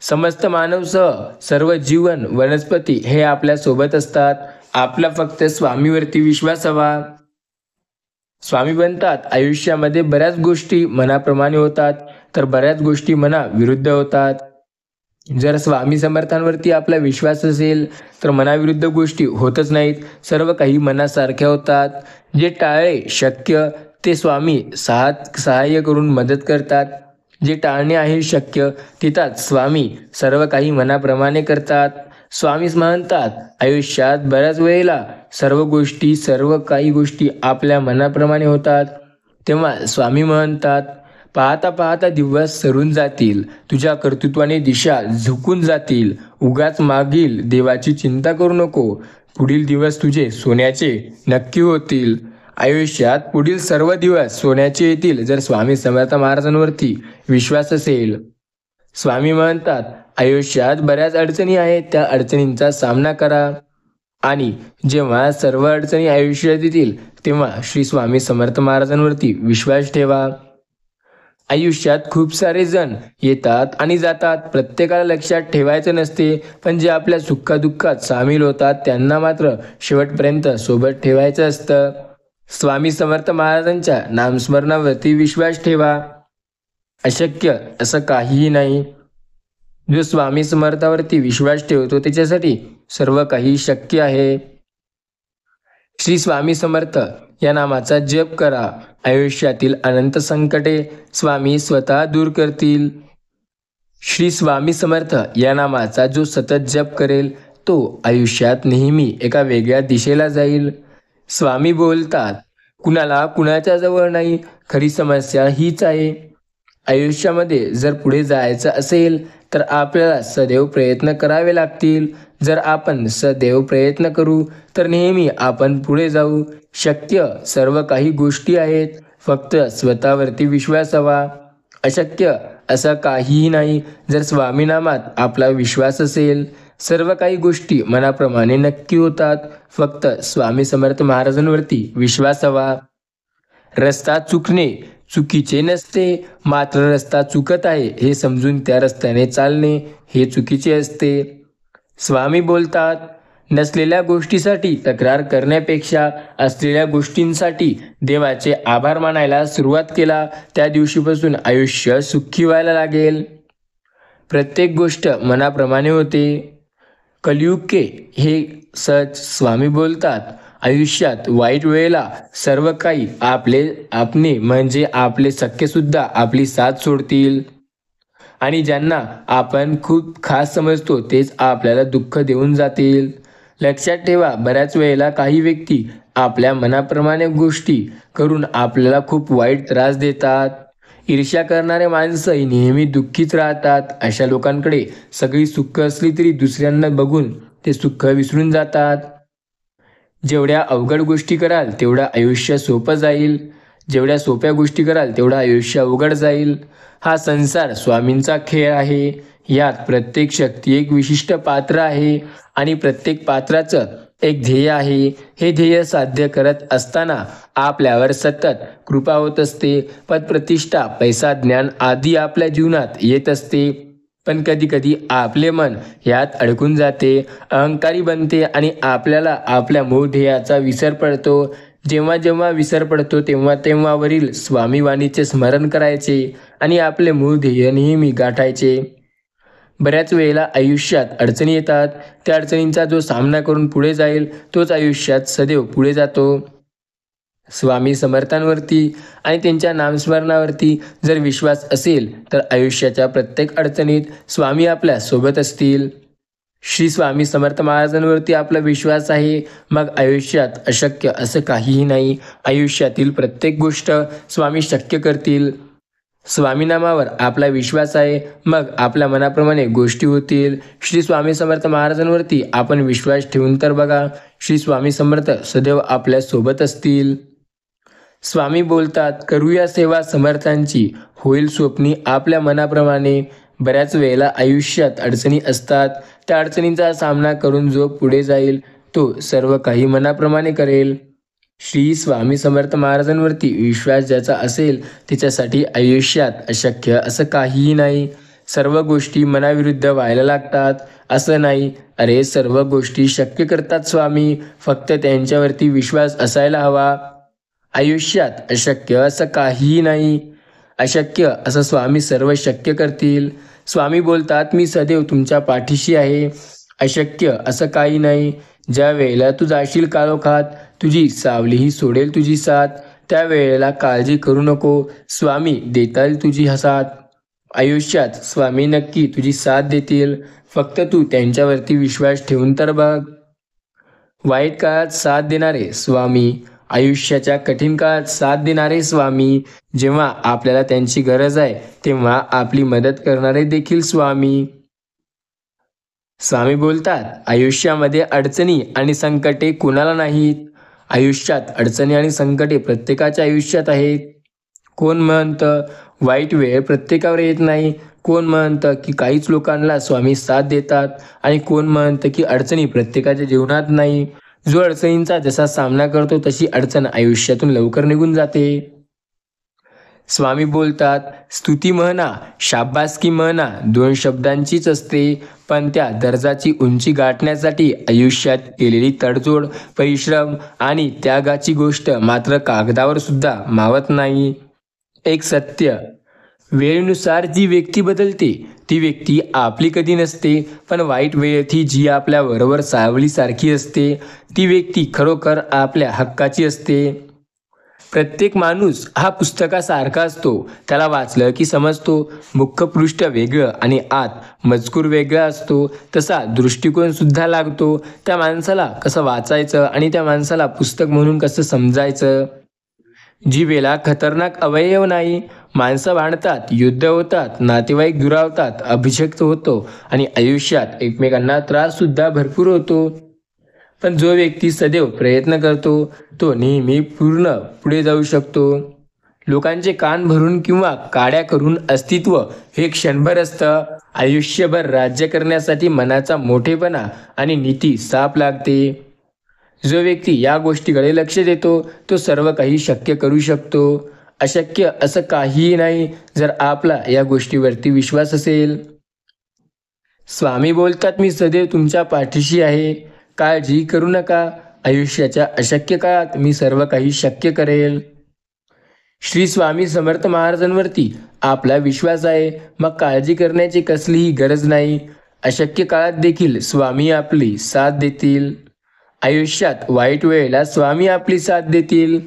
Speaker 1: समस्त मानवसह सर्व जीवन वनस्पती हे आपल्या सोबत असतात. आपला फक्त स्वामीवरती विश्वास हवा. स्वामी म्हणतात, आयुष्यामध्ये बऱ्याच गोष्टी मनाप्रमाणे होतात, तर बऱ्याच गोष्टी मनाविरुद्ध होतात. जर स्वामी समर्थांवरती आपला विश्वास असेल तर मनाविरुद्ध गोष्टी होतच नाहीत. सर्व काही मनासारख्या होतात. जे टाळले शक्य ते स्वामी सहाय्य करून मदत करतात. जे टाळणे आहे शक्य तिथं स्वामी सर्व काही मनाप्रमाणे करतात. स्वामी म्हणतात, आयुष्यात बऱ्याच वेळेला सर्व काही गोष्टी आपल्या मनाप्रमाणे होतात. तेव्हा स्वामी म्हणतात, पाहता पाहता दिवस सरून जातील. तुझ्या कर्तृत्वाने दिशा झुकून जातील. उगाच मागील देवाची चिंता करू नको. पुढील दिवस तुझे सोन्याचे नक्की होतील. आयुष्यात पुढील सर्व दिवस सोन्याचे येतील जर स्वामी समर्थ महाराजांवरती विश्वास असेल. स्वामी म्हणतात, आयुष्यात बऱ्याच अडचणी आहेत. त्या अडचणींचा सामना करा आणि जेव्हा सर्व अडचणी आयुष्यात येतील तेव्हा श्री स्वामी समर्थ महाराजांवरती विश्वास ठेवा. आयुष्यात खूप सारे जण येतात आणि जातात, प्रत्येकाला लक्षात ठेवायचं नसते, पण जे आपल्या सुखदुःखात सामील होतात त्यांना मात्र शेवटपर्यंत सोबत ठेवायचं असतं. स्वामी समर्थ महाराजांच्या नामस्मरणावरती विश्वास ठेवा. अशक्य असं काहीही नाही. जो स्वामी समर्थावरती विश्वास ठेवतो त्याच्यासाठी सर्व काही शक्य आहे. श्री स्वामी समर्थ या नामाचा जप करा. आयुष्यातील अनंत संकटे स्वामी स्वतः दूर करतील. श्री स्वामी समर्थ या नामाचा जो सतत जप करेल तो आयुष्यात नेहमी एका वेगळ्या दिशेला जाईल. स्वामी बोलतात, कुणाला कुणाच्या जवळ नाही. खरी समस्या हीच आहे. आयुष्यामध्ये जर पुढे जायचं असेल तर आपल्याला सदैव प्रयत्न करावे लागतील. जर आपण सदैव प्रयत्न करू तर नेहमी आपण पुढे जाऊ. शक्य सर्व काही गोष्टी आहेत, फक्त स्वतःवरती विश्वास हवा. अशक्य असं काहीही नाही. जर स्वामीनामात आपला विश्वास असेल सर्व काही गोष्टी मनाप्रमाणे नक्की होतात. फक्त स्वामी समर्थ महाराजांवरती विश्वास हवा. रस्ता चुकणे चुकीचे नसते, मात्र रस्ता चुकत आहे हे समजून त्या रस्त्याने चालणे हे चुकीचे असते. स्वामी बोलतात, नसलेल्या गोष्टीसाठी तक्रार करण्यापेक्षा असलेल्या गोष्टींसाठी देवाचे आभार मानायला सुरुवात केला त्या दिवशीपासून आयुष्य सुखी व्हायला लागेल. प्रत्येक गोष्ट मनाप्रमाणे होते. कलियुग के हे सच स्वामी बोलतात. आयुष्यात वाईट वेळेला सर्व काही आपले म्हणजे आपले सख्खेसुद्धा आपली साथ सोडतील आणि ज्यांना आपण खूप खास समजतो तेच आपल्याला दुःख देऊन जातील. लक्षात ठेवा, बऱ्याच वेळेला काही व्यक्ती आपल्या मनाप्रमाणे गोष्टी करून आपल्याला खूप वाईट त्रास देतात. ईर्ष्या करणारे माणसंही नेहमी दुःखीच राहतात. अशा लोकांकडे सगळी सुख असली तरी दुसऱ्यांना बघून ते सुख विसरून जातात. जेवढ्या अवघड गोष्टी कराल तेवढं आयुष्य सोपं जाईल. जेवढ्या सोप्या गोष्टी कराल तेवढं आयुष्य अवघड जाईल. हा संसार स्वामींचा खेळ आहे. यात प्रत्येक शक्ती एक विशिष्ट पात्र आहे आणि प्रत्येक पात्राचं एक ध्येय आहे. हे ध्येय साध्य करत असताना आपल्यावर सतत कृपा होत असते. पदप्रतिष्ठा, पैसा, ज्ञान आदी आपल्या जीवनात येत असते. पण कधी कधी आपले मन यात अडकून जाते, अहंकारी बनते आणि आपल्याला आपल्या मूळ ध्येयाचा विसर पडतो. जेव्हा जेव्हा विसर पडतो तेव्हा तेव्हा वरील स्वामीवाणीचे स्मरण करायचे आणि आपले मूळ ध्येय नेहमी गाठायचे. बऱ्याच वेळेला आयुष्यात अडचणी येतात. त्या अडचणींचा जो सामना करून पुढे जाईल तोच आयुष्यात सदैव पुढे जातो. स्वामी समर्थांवरती आणि त्यांच्या नामस्मरणावरती जर विश्वास असेल तर आयुष्याच्या प्रत्येक अडचणीत स्वामी आपल्या सोबत असतील. श्री स्वामी समर्थ महाराजांवरती आपला विश्वास आहे, मग आयुष्यात अशक्य असं काहीही नाही. आयुष्यातील प्रत्येक गोष्ट स्वामी शक्य करतील. स्वामीनामावर आपला विश्वास आहे, मग आपल्या मनाप्रमाणे गोष्टी होतील. श्री स्वामी समर्थ महाराजांवरती आपण विश्वास ठेवून तर बघा, श्री स्वामी समर्थ सदैव आपल्या सोबत असतील. स्वामी बोलतात, करूया सेवा समर्थांची, होईल स्वप्नी आपल्या मनाप्रमाणे. बऱ्याच वेळेला आयुष्यात अडचणी असतात. त्या अडचणींचा सामना करून जो पुढे जाईल तो सर्व काही मनाप्रमाणे करेल. श्री स्वामी समर्थ महाराजांवरती विश्वास ज्याचा असेल त्याच्यासाठी आयुष्यात अशक्य असं काहीही नाही. सर्व गोष्टी मनाविरुद्ध व्हायला लागतात असं नाही. अरे, सर्व गोष्टी शक्य करतात स्वामी, फक्त त्यांच्यावरती विश्वास असायला हवा. आयुष्यात अशक्य असं काहीही नाही. अशक्य असं स्वामी सर्व शक्य करतील. स्वामी बोलतात, मी सदैव तुमच्या पाठीशी आहे. अशक्य असं काही नाही. ज्या वेळेला तू जाशील काळोखात तुझी सावलीही सोडेल तुझी साथ. त्या वेळेला काळजी करू नको, स्वामी देताल तुझी साथ. आयुष्यात स्वामी नक्की तुझी साथ देतील, फक्त तू त्यांच्यावरती विश्वास ठेवून तर बघ. वाईट काळात साथ देणारे स्वामी, आयुष्याच्या कठीण काळात साथ देणारे स्वामी, जेव्हा आपल्याला त्यांची गरज आहे तेव्हा आपली मदत करणारे देखील स्वामी. स्वामी बोलतात, आयुष्यामध्ये अडचणी आणि संकटे कोणाला नाहीत. आयुष्यात अडचणी आणि संकटे प्रत्येकाच्या आयुष्यात आहेत. कोण म्हणतं वाईट वेळ प्रत्येकावर येत नाही. कोण म्हणतं की काहीच लोकांना स्वामी साथ देतात आणि कोण म्हणतं की अडचणी प्रत्येकाच्या जीवनात नाही. जो अडचणींचा जसा सामना करतो तशी अडचण आयुष्यातून लवकर निघून जाते. स्वामी बोलतात, स्तुती म्हणा, शाबासकी म्हणा, दोन शब्दांचीच असते, पण त्या दर्जाची उंची गाठण्यासाठी आयुष्यात केलेली तडजोड, परिश्रम आणि त्यागाची गोष्ट मात्र कागदावर सुद्धा मावत नाही. एक सत्य, वेळेनुसार जी व्यक्ती बदलते ती व्यक्ती आपली कधी नसते, पण वाईट वेळेतही जी आपल्या बरोबर सावलीसारखी असते ती व्यक्ती खरोखर आपल्या हक्काची असते. प्रत्येक माणूस हा पुस्तकासारखा असतो. त्याला वाचलं की समजतो. मुखपृष्ठ वेगळं आणि आत मजकूर वेगळा असतो. तसा दृष्टिकोन सुद्धा लागतो. त्या माणसाला कसं वाचायचं आणि त्या माणसाला पुस्तक म्हणून कसं समजायचं. जीवेला खतरनाक अवयव नाही. माणसं भांडतात, युद्ध होतात, नातेवाईक दुरावतात, अभिषेक होतो आणि आयुष्यात एकमेकांना त्रास सुद्धा भरपूर होतो. पण जो व्यक्ती सदैव प्रयत्न करतो तो नेहमी पूर्ण पुढे जाऊ शकतो. लोकांचे कान भरून किंवा काड्या करून अस्तित्व हे क्षणभर असतं. आयुष्यभर राज्य करण्यासाठी मनाचा मोठेपणा आणि नीती साप लागते. जो व्यक्ती या गोष्टीकडे लक्ष देतो तो सर्व काही शक्य करू शकतो. अशक्य असं काहीही नाही जर आपला या गोष्टीवरती विश्वास असेल. स्वामी बोलतात, मी सदैव तुमच्या पाठीशी आहे. काळजी करू नका. आयुष्याच्या अशक्य काळात मी सर्व काही शक्य करेल. श्री स्वामी समर्थ महाराजांवरती आपला विश्वास आहे, मग काळजी करण्याची कसलीही गरज नाही. अशक्य काळात देखील स्वामी आपली साथ देतील. आयुष्यात वाईट वेळेला स्वामी आपली साथ देतील.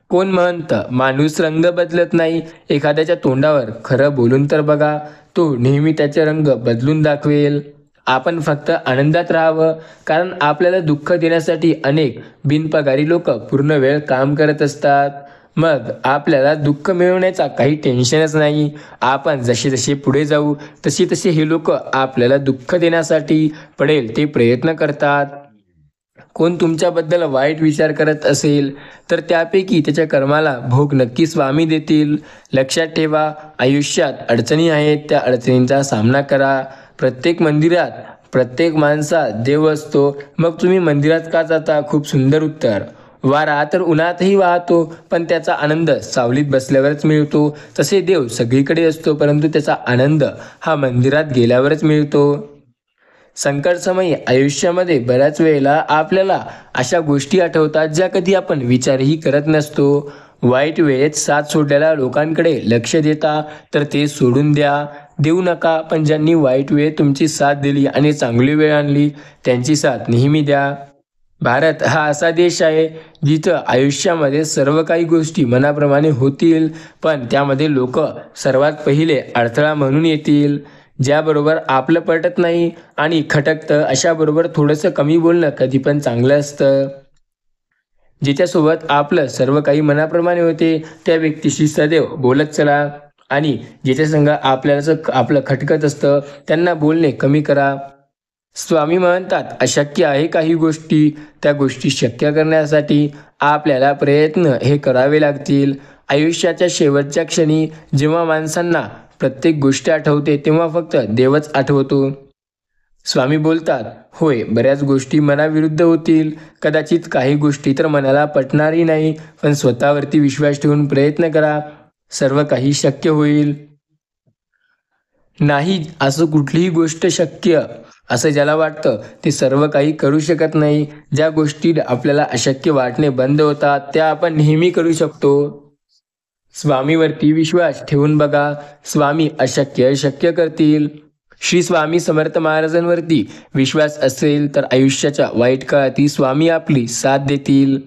Speaker 1: कोण म्हणतं माणूस रंग बदलत नाही. एखाद्याच्या तोंडावर खरं बोलून तर बघा, तो नेहमी त्याचे रंग बदलून दाखवेल. आपण फक्त आनंदात राहावं, कारण आपल्याला दुःख देण्यासाठी अनेक बिनपगारी लोक पूर्ण वेळ काम करत असतात. मग आपल्याला दुःख मिळवण्याचा काही टेन्शनच नाही. आपण जसे जसे पुढे जाऊ तसे तसे हे लोक आपल्याला दुःख देण्यासाठी पडेल ते प्रयत्न करतात. कोण तुमच्याबद्दल वाईट विचार करत असेल तर त्यापैकी त्याच्या कर्माला भोग नक्की स्वामी देतील. लक्षात ठेवा, आयुष्यात अडचणी आहेत, त्या अडचणींचा सामना करा. प्रत्येक मंदिरात, प्रत्येक माणसात देव असतो. मग तुम्ही मंदिरात का जाता? खूप सुंदर उत्तर. वारा तर उन्हातही वाहतो, पण त्याचा आनंद सावलीत बसल्यावरच मिळतो. तसे देव सगळीकडे असतो, परंतु त्याचा आनंद हा मंदिरात गेल्यावरच मिळतो. संकटसमयी आयुष्यामध्ये बऱ्याच वेळेला आपल्याला अशा गोष्टी आठवतात ज्या कधी आपण विचारही करत नसतो. वाईट वेळेत साथ सोडलेल्या लोकांकडे लक्ष देता तर ते सोडून द्या, देऊ नका. पण ज्यांनी वाईट वेळ तुमची साथ दिली आणि चांगली वेळ आणली त्यांची साथ नेहमी द्या. भारत हा असा देश आहे जिथं आयुष्यामध्ये सर्व काही गोष्टी मनाप्रमाणे होतील, पण त्यामध्ये लोक सर्वात पहिले अडथळा म्हणून येतील. ज्याबरोबर आपलं पटत नाही आणि खटकतं अशाबरोबर थोडंसं कमी बोलणं कधी पण चांगलं असतं. ज्याच्यासोबत आपलं सर्व काही मनाप्रमाणे होते त्या व्यक्तीशी सदैव बोलत चला आणि ज्याच्यासंग आपलं खटकत असतं त्यांना बोलणे कमी करा. स्वामी म्हणतात, अशक्य आहे काही गोष्टी, त्या गोष्टी शक्य करण्यासाठी आपल्याला प्रयत्न हे करावे लागतील. आयुष्याच्या शेवटच्या क्षणी जेव्हा माणसांना प्रत्येक गोष्ट आठवते तेव्हा फक्त देवच आठवतो. स्वामी बोलतात, होय, बऱ्याच गोष्टी मनाविरुद्ध होतील. कदाचित काही गोष्टी तर मनाला पटणारही नाही, पण स्वतःवरती विश्वास ठेवून प्रयत्न करा. सर्व काही शक्य होईल. नाही असं कुठलीही गोष्ट शक्य असं ज्याला वाटतं ते सर्व काही करू शकत नाही. ज्या गोष्टी आपल्याला अशक्य वाटणे बंद होतात त्या आपण नेहमी करू शकतो. स्वामीवरती विश्वास ठेवून बघा, स्वामी अशक्य शक्य करतील. श्री स्वामी समर्थ महाराजांवरती विश्वास असेल तर आयुष्याच्या वाईट काळातही स्वामी आपली साथ देतील.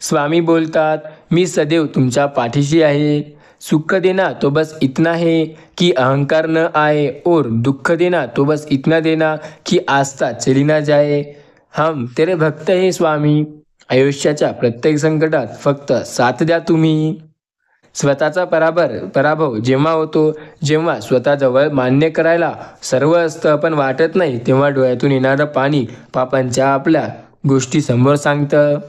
Speaker 1: स्वामी बोलतात, मी सदैव तुमच्या पाठीशी आहे. सुख देना तो बस इतना है कि अहंकार न आए, और दुख देना तो बस इतना देना कि आस्था चली ना जाए. हम तेरे भक्त है स्वामी. आयुष्याच्या प्रत्येक संकटात फक्त साथ द्या तुम्ही. स्वतःचा पराभव जेव्हा होतो, जेव्हा स्वतःजवळ मान्य करायला सर्व असतं पण वाटत नाही, तेव्हा डोळ्यातून येणारं पाणी पापांच्या आपल्या गोष्टी समोर सांगतं.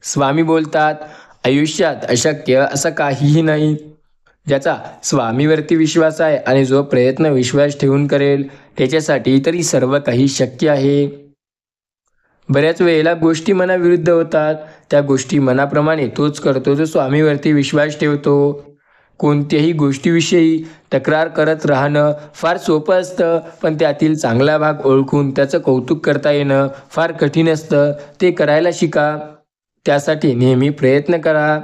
Speaker 1: स्वामी बोलतात, आयुष्यात अशक्य असं काहीही नाही. ज्याचा स्वामीवरती विश्वास आहे आणि जो प्रयत्न विश्वास ठेवून करेल त्याच्यासाठी तरी सर्व काही शक्य आहे. बऱ्याच वेळेला गोष्टी मनाविरुद्ध होतात त्या गोष्टी मनाप्रमाणे तोच करतो जो स्वामीवरती विश्वास ठेवतो. कोणत्याही गोष्टीविषयी तक्रार करत राहणं फार सोपं असतं, पण त्यातील चांगला भाग ओळखून त्याचं कौतुक करता येणं फार कठीण असतं. ते करायला शिका. त्यासाठी नेहमी प्रयत्न करा.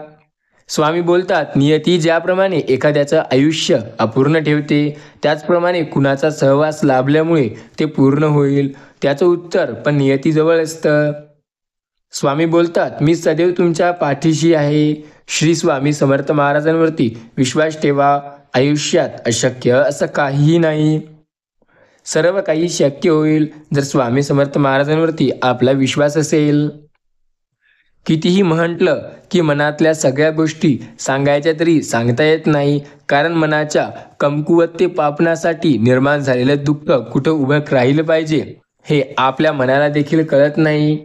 Speaker 1: स्वामी बोलतात, नियती ज्याप्रमाणे एखाद्याचं आयुष्य अपूर्ण ठेवते, त्याचप्रमाणे कुणाचा सहवास लाभल्यामुळे ते पूर्ण होईल, त्याचं उत्तर पण नियतीजवळ असतं. स्वामी बोलतात, मी सदैव तुमच्या पाठीशी आहे. श्री स्वामी समर्थ महाराजांवरती विश्वास ठेवा. आयुष्यात अशक्य असं काहीही नाही. सर्व काही शक्य होईल जर स्वामी समर्थ महाराजांवरती आपला विश्वास असेल. कितीही म्हटलं की मनातल्या सगळ्या गोष्टी सांगायच्या तरी सांगता येत नाही, कारण मनाच्या कमकुवतेपापणासाठी निर्माण झालेलं दुःख कुठं उभं राहिलं पाहिजे हे आपल्या मनाला देखील कळत नाही.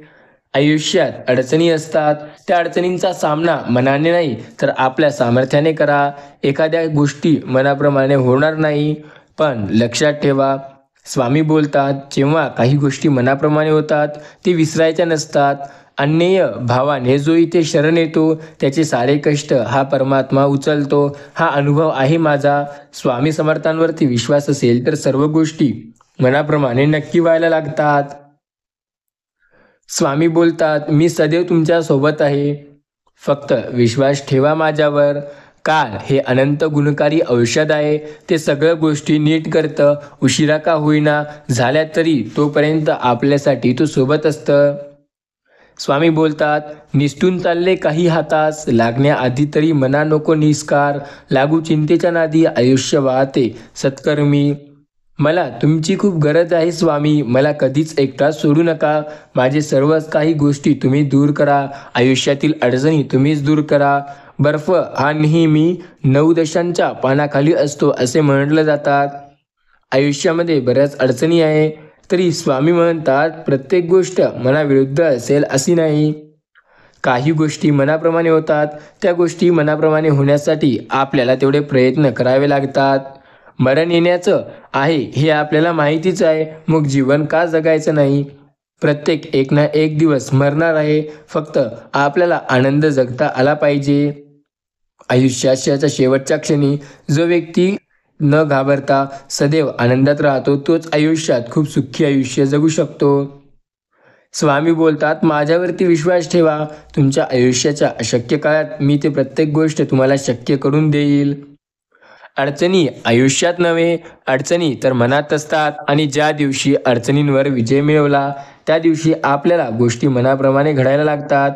Speaker 1: आयुष्यात अडचणी असतात. त्या अडचणींचा सामना मनाने नाही तर आपल्या सामर्थ्याने करा. एखाद्या गोष्टी मनाप्रमाणे होणार नाही, पण लक्षात ठेवा, स्वामी बोलतात, जेव्हा काही गोष्टी मनाप्रमाणे होतात ते विसरायच्या नसतात. अन्यय भावाने जो इथे शरण येतो त्याचे सारे कष्ट हा परमात्मा उचलतो. हा अनुभव आहे माझा. स्वामी समर्थांवरती विश्वास असेल तर सर्व गोष्टी मनाप्रमाणे नक्की व्हायला लागतात. स्वामी बोलतात, मी सदैव तुमच्या सोबत आहे. फक्त विश्वास ठेवा माझ्यावर. काळ हे अनंत गुणकारी औषध आहे. ते सगळं गोष्टी नीट करतं. उशिरा का होईना झाल्या तरी तोपर्यंत आपल्यासाठी तो सोबत असतं. स्वामी बोलतात, निसटून चालले काही हातास, लागण्याआधी तरी मना नको निस्कार. लागू चिंतेच्या नादी आयुष्य वाहते सत्कर्मी. मला तुमची खूप गरज आहे स्वामी. मला कधीच एकटा सोडू नका. माझे सर्वच काही गोष्टी तुम्ही दूर करा. आयुष्यातील अडचणी तुम्हीच दूर करा. बर्फ हा नेहमी 9 दशांच्या पानाखाली असतो असे म्हटलं जातात. आयुष्यामध्ये बऱ्याच अडचणी आहे, तरी स्वामी म्हणतात प्रत्येक गोष्ट मनाविरुद्ध असेल अशी नाही. काही गोष्टी मनाप्रमाणे होतात. त्या गोष्टी मनाप्रमाणे होण्यासाठी आपल्याला तेवढे प्रयत्न करावे लागतात. मरण येण्याचं आहे हे आपल्याला माहितीच आहे, मग जीवन का जगायचं नाही. प्रत्येक एक ना एक दिवस मरणार आहे. फक्त आपल्याला आनंद जगता आला पाहिजे. आयुष्याच्या शेवटच्या क्षणी जो व्यक्ती न घाबरता सदैव आनंदात राहतो तोच आयुष्यात खूप सुखी आयुष्य जगू शकतो. स्वामी बोलतात, माझ्यावरती विश्वास ठेवा. तुमच्या आयुष्याच्या अशक्य काळात मी ते प्रत्येक गोष्ट तुम्हाला शक्य करून देईल. अडचणी आयुष्यात नव्हे, अडचणी तर मनात असतात. आणि ज्या दिवशी अडचणींवर विजय मिळवला त्या दिवशी आपल्याला गोष्टी मनाप्रमाणे घडायला लागतात.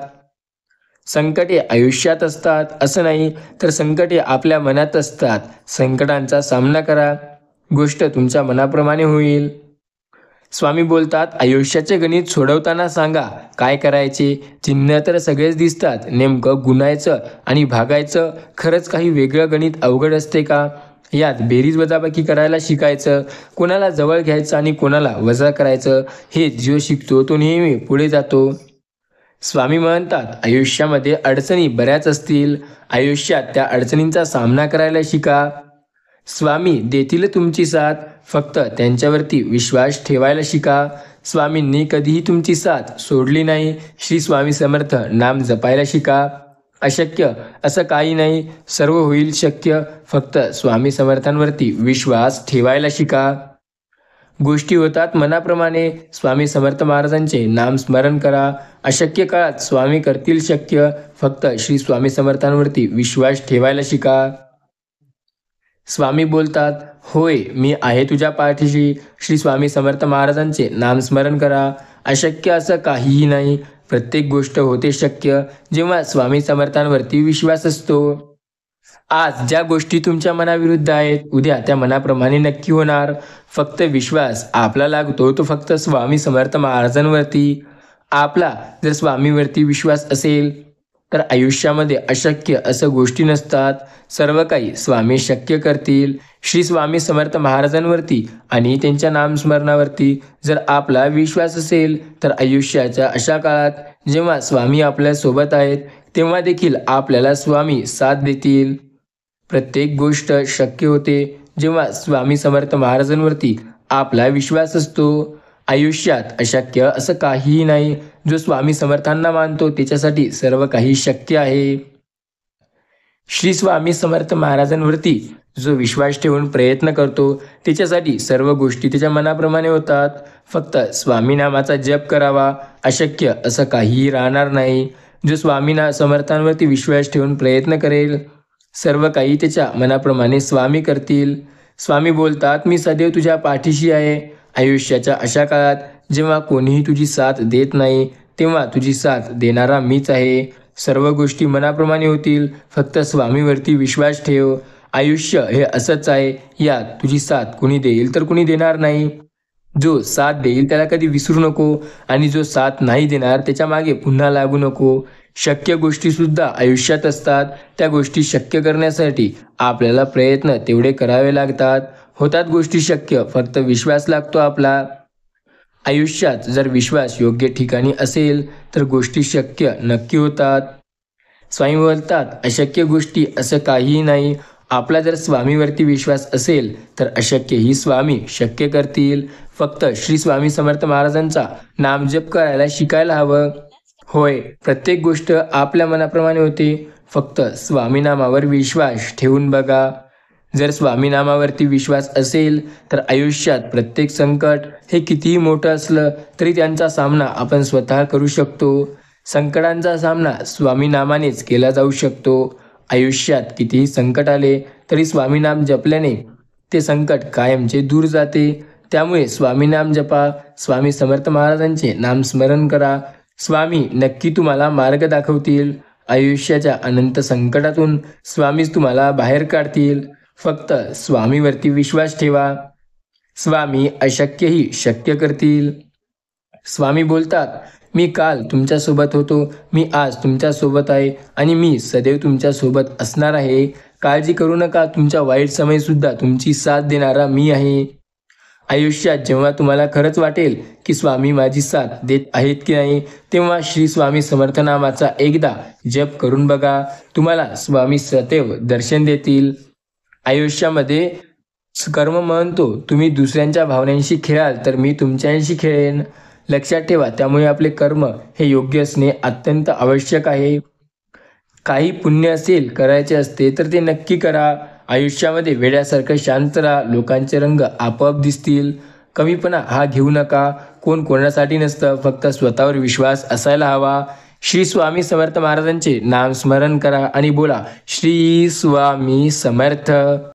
Speaker 1: संकटे आयुष्यात असतात असं नाही, तर संकटे आपल्या मनात असतात. संकटांचा सामना करा. गोष्ट तुमच्या मनाप्रमाणे होईल. स्वामी बोलतात, आयुष्याचे गणित सोडवताना सांगा काय करायचे. चिन्ह तर सगळेच दिसतात. नेमकं गुणायचं आणि भागायचं खरंच काही वेगळं गणित अवघड असते का? यात बेरीज वजाबाकी करायला शिकायचं. कोणाला जवळ घ्यायचं आणि कोणाला वजा करायचं हे जो शिकतो तो नेहमी पुढे जातो. स्वामी म्हणतात, आयुष्यामध्ये अडचणी बऱ्याच असतील. आयुष्यात त्या अडचणींचा सामना करायला शिका. स्वामी देतील तुमची साथ. फक्त त्यांच्यावरती विश्वास ठेवायला शिका. स्वामींनी कधीही तुमची साथ सोडली नाही. श्री स्वामी समर्थ नाम जपायला शिका. अशक्य असं काही नाही, सर्व होईल शक्य. फक्त स्वामी समर्थांवरती विश्वास ठेवायला शिका. गोष्टी होतात मनाप्रमाणे. स्वामी समर्थ महाराजांचे नाम स्मरण करा. अशक्य काळात स्वामी करतील शक्य. फक्त श्री स्वामी समर्थांवरती विश्वास ठेवायला शिका. स्वामी बोलतात, होय मी आहे तुझ्या पाठीशी. श्री स्वामी समर्थ महाराजांचे नाम स्मरण करा. अशक्य असं काहीही नाही. प्रत्येक गोष्ट होते शक्य जेव्हा स्वामी समर्थांवरती विश्वास असतो. आज ज्या गोष्टी तुमच्या मनाविरुद्ध आहेत उद्या त्या मनाप्रमाणे नक्की होणार. फक्त विश्वास आपला लागतो तो फक्त स्वामी समर्थ महाराजांवरती. आपला जर स्वामीवरती विश्वास असेल तर आयुष्यामध्ये अशक्य असं गोष्टी नसतात. सर्व काही स्वामी शक्य करतील. श्री स्वामी समर्थ महाराजांवरती आणि त्यांच्या नामस्मरणावरती जर आपला विश्वास असेल तर आयुष्याच्या अशा काळात जेव्हा स्वामी आपल्या सोबत आहेत तेव्हा देखील आपल्याला स्वामी साथ देतील. प्रत्येक गोष्ट शक्य होते जेव्हा स्वामी समर्थ महाराजांवरती आपला विश्वास असतो. आयुष्यात अशक्य असं काहीही नाही. जो स्वामी समर्थांना मानतो त्याच्यासाठी सर्व काही शक्य आहे. श्री स्वामी समर्थ महाराजांवरती जो विश्वास ठेवून प्रयत्न करतो त्याच्यासाठी सर्व गोष्टी त्याच्या मनाप्रमाणे होतात. फक्त स्वामी नामाचा जप करावा, अशक्य असं काहीही राहणार नाही. जो स्वामी समर्थांवरती विश्वास ठेवून प्रयत्न करेल सर्व काही त्याच्या मनाप्रमाणे स्वामी करतील. स्वामी बोलतात, मी सदैव तुझ्या पाठीशी आहे. आयुष्याच्या अशा काळात जेव्हा कोणीही तुझी साथ देत नाही तेव्हा तुझी साथ देणारा मीच आहे. सर्व गोष्टी मनाप्रमाणे होतील. फक्त स्वामीवरती विश्वास ठेव. आयुष्य हे असंच आहे, यात तुझी साथ कुणी देईल तर कुणी देणार नाही. जो साथ देईल त्याला कधी विसरू नको आणि जो साथ नाही देणार त्याच्या मागे पुन्हा लागू नको. शक्य गोष्टीसुद्धा आयुष्यात असतात. त्या गोष्टी शक्य करण्यासाठी आपल्याला प्रयत्न तेवढे करावे लागतात. होतात गोष्टी शक्य, फक्त विश्वास लागतो आपला. आयुष्यात जर विश्वास योग्य ठिकाणी असेल तर गोष्टी शक्य नक्की होतात. स्वामी बोलतात, अशक्य गोष्टी असं काहीही नाही. आपला जर स्वामीवरती विश्वास असेल तर अशक्यही स्वामी शक्य करतील. फक्त श्री स्वामी समर्थ महाराजांचा नामजप करायला शिकायला हवं. होय, प्रत्येक गोष्ट आपल्या मनाप्रमाणे होते. फक्त स्वामी नामावर विश्वास ठेवून बघा. जर स्वामी नामावरती विश्वास असेल तर आयुष्यात प्रत्येक संकट हे कितीही मोठं असलं तरी त्यांचा सामना आपण स्वतः करू शकतो. संकटांचा सामना स्वामी नामानेच केला जाऊ शकतो. आयुष्यात कितीही संकट आले तरी स्वामी नाम जपल्याने ते संकट कायमचे दूर जाते. त्यामुळे स्वामी नाम जपा. स्वामी समर्थ महाराजांचे नाम स्मरण करा. स्वामी नक्की तुम्हाला मार्ग दाखवतील. आयुष्याच्या अनंत संकटातून स्वामीच तुम्हाला बाहेर काढतील. फक्त स्वामीवरती विश्वास ठेवा. स्वामी अशक्यही शक्य करतील. स्वामी बोलतात, मी काल तुमच्यासोबत होतो, मी आज तुमच्यासोबत आहे आणि मी सदैव तुमच्यासोबत असणार आहे. काळजी करू नका, तुमच्या वाईट समयसुद्धा तुमची साथ देणारा मी आहे. आयुष्यात जेव्हा तुम्हाला खरंच वाटेल की स्वामी माझी साथ देत आहेत की नाही, तेव्हा श्री स्वामी समर्थ नामाचा एकदा जप करून बघा. तुम्हाला स्वामी सदैव दर्शन देतील. आयुष्यामध्ये कर्म म्हणतो, तुम्ही दुसऱ्यांच्या भावनांशी खेळाल तर मी तुमच्याशी खेळेन. लक्षात ठेवा, त्यामुळे आपले कर्म हे योग्य असणे अत्यंत आवश्यक आहे. काही पुण्य असेल करायचे असते तर ते नक्की करा. आयुष्यामध्ये वेड्यासारखं शांत राहा. लोकांचे रंग आपोआप दिसतील. कमीपणा हा घेऊ नका. कोण कोणासाठी नसतं, फक्त स्वतःवर विश्वास असायला हवा. श्री स्वामी समर्थ महाराजांचे नाम स्मरण करा आणि बोला, श्री स्वामी समर्थ.